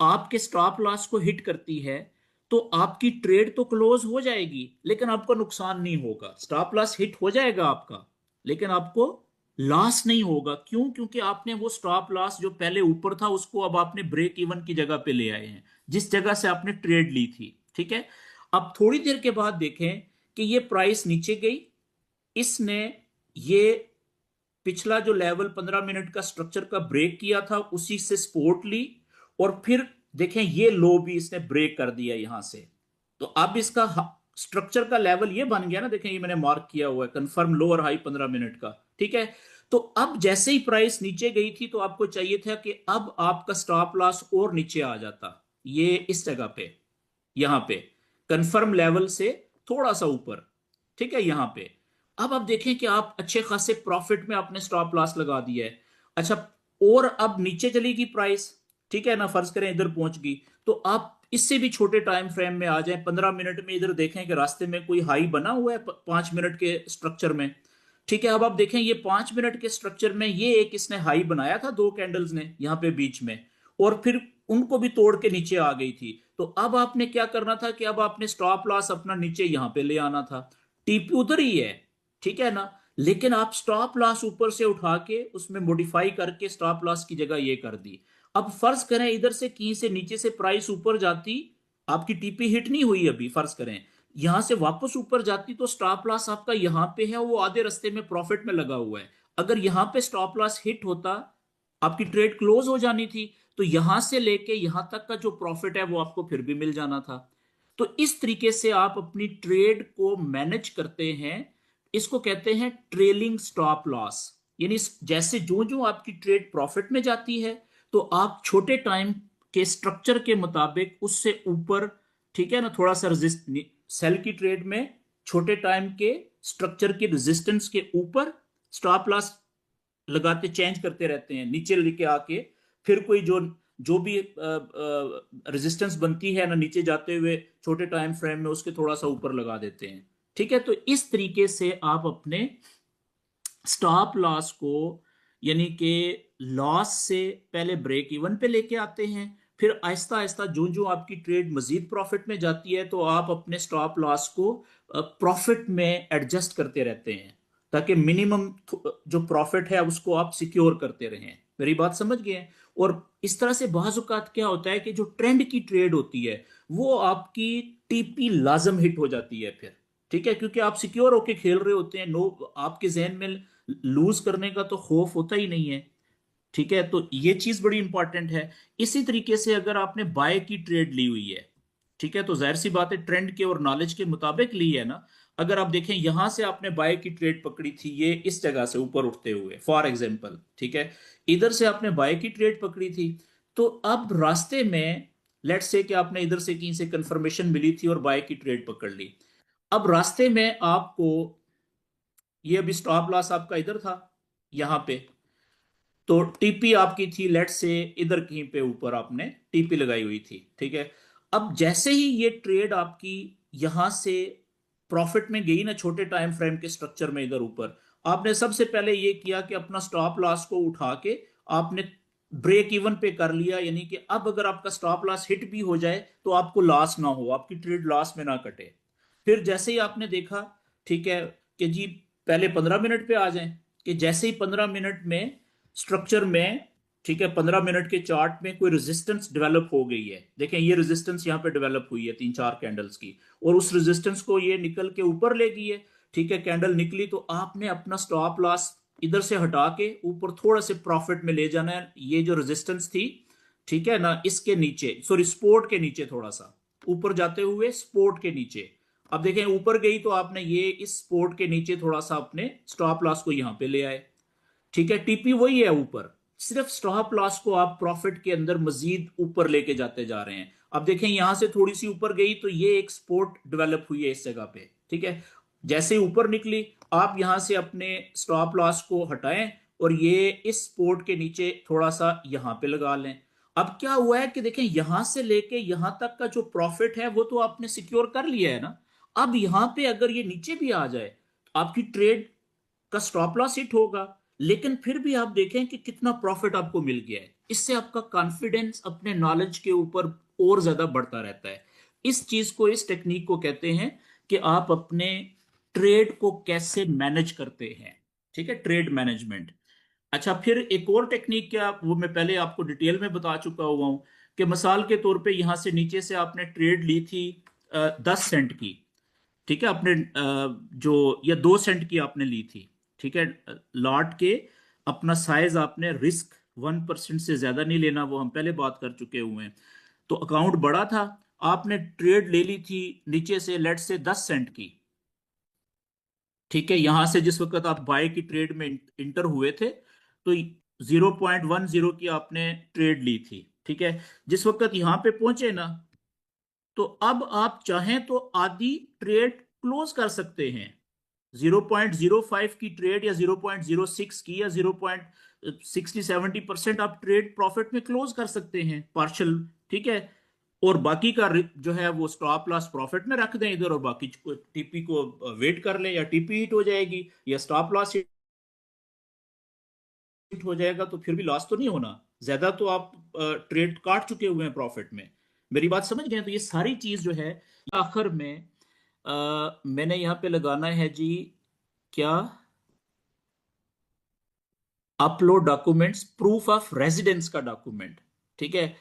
आपके स्टॉप लॉस को हिट करती है, तो आपकी ट्रेड तो क्लोज हो जाएगी लेकिन आपको नुकसान नहीं होगा। स्टॉप लॉस हिट हो जाएगा आपका लेकिन आपको लॉस नहीं होगा। क्यों? क्योंकि आपने वो स्टॉप लॉस जो पहले ऊपर था उसको अब आपने ब्रेक इवन की जगह पे ले आए हैं, जिस जगह से आपने ट्रेड ली थी। ठीक है, अब थोड़ी देर के बाद देखें कि ये प्राइस नीचे गई, इसने ये पिछला जो लेवल 15 मिनट का स्ट्रक्चर का ब्रेक किया था उसी से सपोर्ट ली, और फिर देखें ये लो भी इसने ब्रेक कर दिया यहां से। तो अब इसका स्ट्रक्चर का लेवल ये बन गया ना, देखें ये मैंने मार्क किया हुआ है कंफर्म लोअर हाई 15 मिनट का। ठीक है, तो अब जैसे ही प्राइस नीचे गई थी तो आपको चाहिए था कि अब आपका स्टॉप लॉस और नीचे आ जाता, ये इस जगह पे, यहां पे कंफर्म लेवल से थोड़ा सा ऊपर। ठीक है, यहां पे अब आप देखें कि आप अच्छे खासे प्रॉफिट में आपने स्टॉप लॉस लगा दिया है। अच्छा, और अब नीचे चलेगी प्राइस, ठीक है ना, फर्ज करें इधर पहुंच गई, तो आप इससे भी छोटे टाइम फ्रेम में आ जाएं, 15 मिनट में इधर देखें कि रास्ते में कोई हाई बना हुआ है 5 मिनट के स्ट्रक्चर में। ठीक है, अब आप देखें ये 5 मिनट के स्ट्रक्चर में ये एक इसने हाई बनाया था, दो कैंडल्स ने यहां पे बीच में, और फिर उनको भी तोड़ के नीचे आ गई थी। तो अब आपने क्या करना था कि अब आपने स्टॉप लॉस अपना नीचे यहां पे ले आना था। टीपी उधर ही है, ठीक है ना, लेकिन आप स्टॉप लॉस ऊपर से उठा के उसमें मॉडिफाई करके स्टॉप लॉस की जगह ये कर दी। अब फर्ज करें इधर से की से नीचे से प्राइस ऊपर जाती, आपकी टीपी हिट नहीं हुई अभी, फर्ज करें यहां से वापस ऊपर जाती, तो स्टॉप लॉस आपका यहां पे है, वो आधे रास्ते में प्रॉफिट में लगा हुआ है। अगर यहां पे स्टॉप लॉस हिट होता, आपकी ट्रेड क्लोज हो जानी थी, तो यहां से लेके यहां तक का जो प्रॉफिट है वो आपको फिर भी मिल जाना था। तो इस तरीके से आप अपनी ट्रेड को मैनेज करते हैं। इसको कहते हैं ट्रेलिंग स्टॉप लॉस। यानी जैसे जो जो आपकी ट्रेड प्रॉफिट में जाती है तो आप छोटे टाइम के स्ट्रक्चर के मुताबिक उससे ऊपर, ठीक है ना, थोड़ा सा रेजिस्ट, सेल की ट्रेड में छोटे टाइम के स्ट्रक्चर की रेजिस्टेंस के ऊपर स्टॉप लॉस लगाते चेंज करते रहते हैं, नीचे लेके आके फिर कोई जो जो भी रेजिस्टेंस बनती है ना नीचे जाते हुए छोटे टाइम फ्रेम में, उसके थोड़ा सा ऊपर लगा देते हैं। ठीक है, तो इस तरीके से आप अपने स्टॉप लॉस को, यानी कि लॉस से पहले ब्रेक इवन पे लेके आते हैं, फिर आहिस्ता आहिस्ता जो जो आपकी ट्रेड मजीद प्रॉफिट में जाती है तो आप अपने स्टॉप लॉस को प्रॉफिट में एडजस्ट करते रहते हैं, ताकि मिनिमम जो प्रॉफिट है उसको आप सिक्योर करते रहें। मेरी बात समझ गए हैं? और इस तरह से बाज़ औक़ात क्या होता है कि जो ट्रेंड की ट्रेड होती है वो आपकी टीपी लाजम हिट हो जाती है फिर। ठीक है, क्योंकि आप सिक्योर होके खेल रहे होते हैं, नो आपके जहन में लूज करने का तो खौफ होता ही नहीं है। ठीक है, तो ये चीज बड़ी इंपॉर्टेंट है। इसी तरीके से अगर आपने बाय की ट्रेड ली हुई है, ठीक है, तो जाहिर सी बात है ट्रेंड के और नॉलेज के मुताबिक ली है ना। अगर आप देखें यहां से आपने बाय की ट्रेड पकड़ी थी, ये इस जगह से ऊपर उठते हुए फॉर एग्जांपल, ठीक है, इधर से आपने बाय की ट्रेड पकड़ी थी, तो अब रास्ते में लेट्स से कि आपने इधर से कहीं से कंफर्मेशन मिली थी और बाय की ट्रेड पकड़ ली। अब रास्ते में आपको ये अभी स्टॉप लॉस आपका इधर था यहां पे, तो टीपी आपकी थी लेट से इधर कहीं पे ऊपर आपने टीपी लगाई हुई थी। ठीक है, अब जैसे ही ये ट्रेड आपकी यहां से प्रॉफिट में गई ना छोटे टाइम फ्रेम के स्ट्रक्चर में इधर ऊपर, आपने सबसे पहले ये किया कि अपना स्टॉप लॉस को उठा के आपने ब्रेक इवन पे कर लिया, यानी कि अब अगर आपका स्टॉप लॉस हिट भी हो जाए तो आपको लॉस ना हो, आपकी ट्रेड लॉस में ना कटे। फिर जैसे ही आपने देखा, ठीक है, कि जी पहले 15 मिनट पे आ जाएं, कि जैसे ही 15 मिनट में स्ट्रक्चर में, ठीक है, 15 मिनट के चार्ट में कोई रेजिस्टेंस डेवलप हो गई है, देखें ये रेजिस्टेंस यहाँ पे डेवलप हुई है 3-4 कैंडल्स की, और उस रेजिस्टेंस को ये निकल के ऊपर ले गई है। ठीक है, कैंडल निकली तो आपने अपना स्टॉप लॉस इधर से हटा के ऊपर थोड़ा से प्रॉफिट में ले जाना है, ये जो रेजिस्टेंस थी, ठीक है ना, इसके नीचे, सॉरी स्पोर्ट के नीचे, थोड़ा सा ऊपर जाते हुए स्पोर्ट के नीचे। अब देखें ऊपर गई तो आपने ये इस स्पोर्ट के नीचे थोड़ा सा अपने स्टॉप लॉस को यहां पे ले आए। ठीक है, टीपी वही है ऊपर, सिर्फ स्टॉप लॉस को आप प्रॉफिट के अंदर मजीद ऊपर लेके जाते जा रहे हैं। अब देखें यहां से थोड़ी सी ऊपर गई तो ये एक सपोर्ट डेवलप हुई है इस जगह पे, ठीक है। जैसे ही ऊपर निकली, आप यहां से अपने स्टॉप लॉस को हटाएं और ये इस सपोर्ट के नीचे थोड़ा सा यहां पे लगा लें। अब क्या हुआ है कि देखें यहां से लेके यहां तक का जो प्रॉफिट है वो तो आपने सिक्योर कर लिया है ना। अब यहां पे अगर ये नीचे भी आ जाए तो आपकी ट्रेड का स्टॉप लॉस हिट होगा, लेकिन फिर भी आप देखें कि कितना प्रॉफिट आपको मिल गया है। इससे आपका कॉन्फिडेंस अपने नॉलेज के ऊपर और ज्यादा बढ़ता रहता है। इस चीज को, इस टेक्निक को कहते हैं कि आप अपने ट्रेड को कैसे मैनेज करते हैं, ठीक है, ट्रेड मैनेजमेंट। अच्छा, फिर एक और टेक्निक, क्या वो मैं पहले आपको डिटेल में बता चुका हुआ हूं कि मिसाल के तौर पे यहां से नीचे से आपने ट्रेड ली थी 10 सेंट की, ठीक है, आपने जो या 2 सेंट की आपने ली थी, ठीक है, लॉट के। अपना साइज आपने रिस्क 1% से ज्यादा नहीं लेना, वो हम पहले बात कर चुके हुए हैं। तो अकाउंट बड़ा था, आपने ट्रेड ले ली थी नीचे से लेट से 10 सेंट की, ठीक है। यहां से जिस वक्त आप बाय की ट्रेड में इंटर हुए थे तो 0.10 की आपने ट्रेड ली थी, ठीक है। जिस वक्त यहां पे पहुंचे ना, तो अब आप चाहें तो आधी ट्रेड क्लोज कर सकते हैं। 0.05 की ट्रेड या 0.06 की या 0.60-70% आप ट्रेड प्रॉफिट में क्लोज कर सकते हैं पार्शल, ठीक है। और बाकी का जो है वो स्टॉप लॉस प्रॉफिट में रख दें इधर, और बाकी टीपी को वेट कर लें, या टीपी हिट हो जाएगी या स्टॉप लॉस हिट हो जाएगा तो फिर भी लॉस तो नहीं होना ज्यादा, तो आप ट्रेड काट चुके हुए हैं प्रॉफिट में। मेरी बात समझ गए? तो ये सारी चीज जो है आखिर में मैंने यहाँ पे लगाना है जी, क्या, upload documents, proof of residence का डॉक्यूमेंट, ठीक है।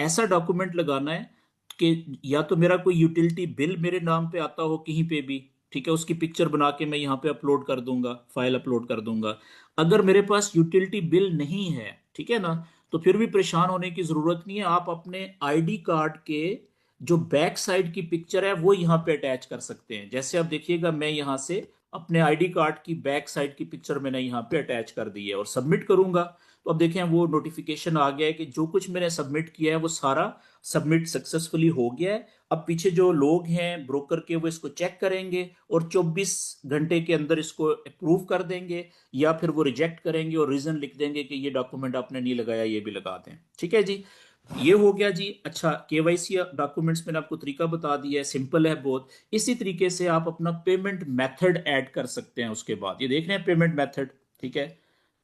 ऐसा डॉक्यूमेंट लगाना है कि या तो मेरा कोई यूटिलिटी बिल मेरे नाम पे आता हो कहीं पे भी, ठीक है, उसकी पिक्चर बना के मैं यहाँ पे अपलोड कर दूंगा, फाइल अपलोड कर दूंगा। अगर मेरे पास यूटिलिटी बिल नहीं है, ठीक है ना, तो फिर भी परेशान होने की जरूरत नहीं है। आप अपने आईडी कार्ड के जो बैक साइड की पिक्चर है वो यहाँ पे अटैच कर सकते हैं। जैसे आप देखिएगा, मैं यहाँ से अपने आईडी कार्ड की बैक साइड की पिक्चर मैंने यहाँ पे अटैच कर दी है और सबमिट करूंगा। तो अब देखें वो नोटिफिकेशन आ गया है कि जो कुछ मैंने सबमिट किया है वो सारा सबमिट सक्सेसफुली हो गया है। अब पीछे जो लोग हैं ब्रोकर के वो इसको चेक करेंगे और 24 घंटे के अंदर इसको अप्रूव कर देंगे, या फिर वो रिजेक्ट करेंगे और रीजन लिख देंगे कि ये डॉक्यूमेंट आपने नहीं लगाया, ये भी लगा दें, ठीक है जी। ये हो गया जी। अच्छा, केवाईसी डॉक्यूमेंट्स मैंने आपको तरीका बता दिया है, सिंपल है बहुत। इसी तरीके से आप अपना पेमेंट मेथड ऐड कर सकते हैं। उसके बाद ये देख रहे हैं पेमेंट मेथड, ठीक है।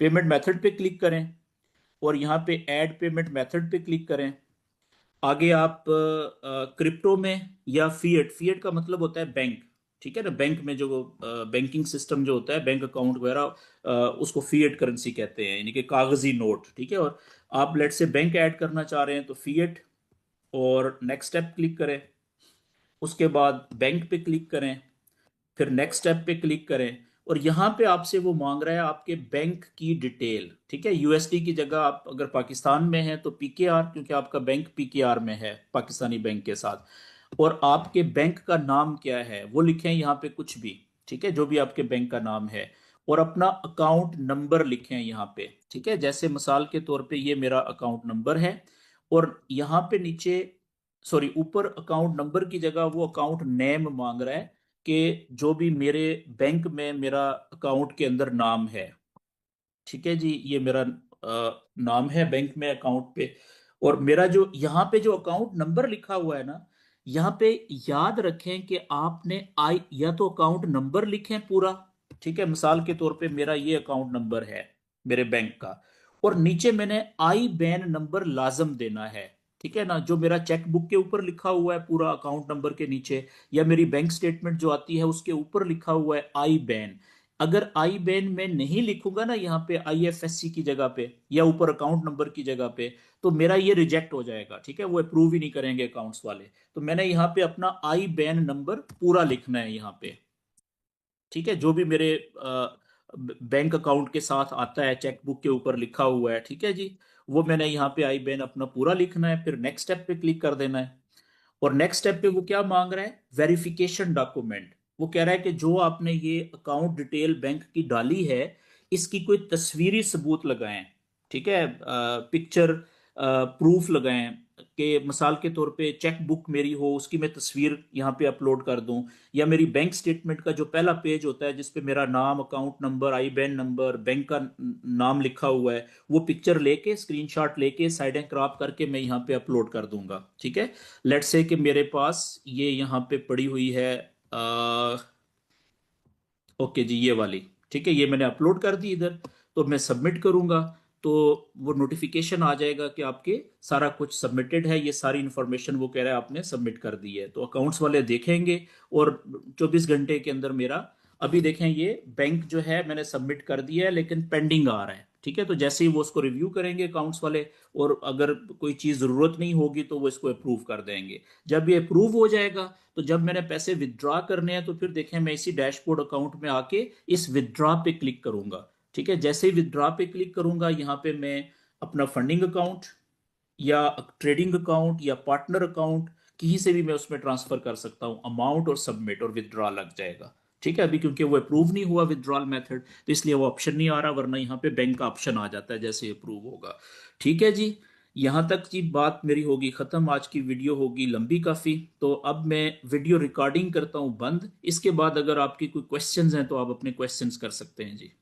पेमेंट मेथड पे क्लिक करें और यहाँ पे ऐड पेमेंट मेथड पे क्लिक करें। आगे आप क्रिप्टो में या फिएट, फिएट का मतलब होता है बैंक, ठीक है ना, बैंक में जो बैंकिंग सिस्टम जो होता है, बैंक अकाउंट वगैरह, उसको फिएट करेंसी कहते हैं, यानी कि कागजी नोट, ठीक है। और आप लेट से बैंक ऐड करना चाह रहे हैं तो फिएट, और नेक्स्ट स्टेप क्लिक करें। उसके बाद बैंक पे क्लिक करें, फिर नेक्स्ट स्टेप पे क्लिक करें, और यहां पे आपसे वो मांग रहा है आपके बैंक की डिटेल, ठीक है। यूएसडी की जगह आप अगर पाकिस्तान में है तो पीकेआर, क्योंकि आपका बैंक पीकेआर में है पाकिस्तानी बैंक के साथ। और आपके बैंक का नाम क्या है वो लिखें यहाँ पे कुछ भी, ठीक है, जो भी आपके बैंक का नाम है। और अपना अकाउंट नंबर लिखें यहाँ पे, ठीक है। जैसे मिसाल के तौर पे ये मेरा अकाउंट नंबर है, और यहाँ पे नीचे, सॉरी, ऊपर अकाउंट नंबर की जगह वो अकाउंट नेम मांग रहा है कि जो भी मेरे बैंक में मेरा अकाउंट के अंदर नाम है, ठीक है जी, ये मेरा नाम है बैंक में अकाउंट पे। और मेरा जो यहाँ पे जो अकाउंट नंबर लिखा हुआ है ना, यहाँ पे याद रखें कि आपने आई या तो अकाउंट नंबर लिखें पूरा, ठीक है। मिसाल के तौर पे मेरा ये अकाउंट नंबर है मेरे बैंक का, और नीचे मैंने आई बैन नंबर लाजम देना है, ठीक है ना, जो मेरा चेक बुक के ऊपर लिखा हुआ है पूरा अकाउंट नंबर के नीचे, या मेरी बैंक स्टेटमेंट जो आती है उसके ऊपर लिखा हुआ है आई बैन। अगर आई बैन में नहीं लिखूंगा ना यहाँ पे आईएफएससी की जगह पे या ऊपर अकाउंट नंबर की जगह पे, तो मेरा ये रिजेक्ट हो जाएगा, ठीक है, वो अप्रूव ही नहीं करेंगे अकाउंट्स वाले। तो मैंने यहाँ पे अपना आई बैन नंबर पूरा लिखना है यहाँ पे, ठीक है, जो भी मेरे बैंक अकाउंट के साथ आता है चेक बुक के ऊपर लिखा हुआ है, ठीक है जी। वो मैंने यहाँ पे आई बैन अपना पूरा लिखना है, फिर नेक्स्ट स्टेप पे क्लिक कर देना है। और नेक्स्ट स्टेप पे वो क्या मांग रहा है, वेरिफिकेशन डॉक्यूमेंट। वो कह रहा है कि जो आपने ये अकाउंट डिटेल बैंक की डाली है, इसकी कोई तस्वीरी सबूत लगाएं, ठीक है, पिक्चर प्रूफ लगाएं कि मिसाल के तौर पे चेक बुक मेरी हो, उसकी मैं तस्वीर यहाँ पे अपलोड कर दूं, या मेरी बैंक स्टेटमेंट का जो पहला पेज होता है जिसपे मेरा नाम, अकाउंट नंबर, आई बैन नंबर, बैंक का नाम लिखा हुआ है, वो पिक्चर लेके स्क्रीनशॉट लेके साइडें क्रॉप करके मैं यहाँ पे अपलोड कर दूंगा। ठीक है, लेट्स से कि मेरे पास ये यहाँ पे पड़ी हुई है, ओके जी, ये वाली। ठीक है, ये मैंने अपलोड कर दी इधर। तो मैं सबमिट करूंगा तो वो नोटिफिकेशन आ जाएगा कि आपके सारा कुछ सबमिटेड है, ये सारी इंफॉर्मेशन वो कह रहा है आपने सबमिट कर दी है। तो अकाउंट्स वाले देखेंगे और 24 घंटे के अंदर मेरा, अभी देखें ये बैंक जो है मैंने सबमिट कर दिया है लेकिन पेंडिंग आ रहा है। ठीक है, तो जैसे ही वो उसको रिव्यू करेंगे अकाउंट्स वाले, और अगर कोई चीज़ ज़रूरत नहीं होगी तो वो इसको अप्रूव कर देंगे। जब ये अप्रूव हो जाएगा तो जब मैंने पैसे विदड्रॉ करने हैं तो फिर देखें मैं इसी डैशबोर्ड अकाउंट में आके इस विदड्रॉ पे क्लिक करूंगा। ठीक है, जैसे ही विदड्रॉ पे क्लिक करूंगा यहाँ पे मैं अपना फंडिंग अकाउंट या ट्रेडिंग अकाउंट या पार्टनर अकाउंट कहीं से भी मैं उसमें ट्रांसफर कर सकता हूँ अमाउंट, और सबमिट और विदड्रॉ लग जाएगा। ठीक है, अभी क्योंकि वो अप्रूव नहीं हुआ विदड्रॉल मेथड तो इसलिए वो ऑप्शन नहीं आ रहा, वरना यहाँ पे बैंक का ऑप्शन आ जाता है जैसे अप्रूव होगा। ठीक है जी, यहाँ तक जी बात मेरी होगी ख़त्म। आज की वीडियो होगी लंबी काफ़ी, तो अब मैं वीडियो रिकॉर्डिंग करता हूँ बंद। इसके बाद अगर आपकी कोई क्वेश्चंस हैं तो आप अपने क्वेश्चंस कर सकते हैं जी।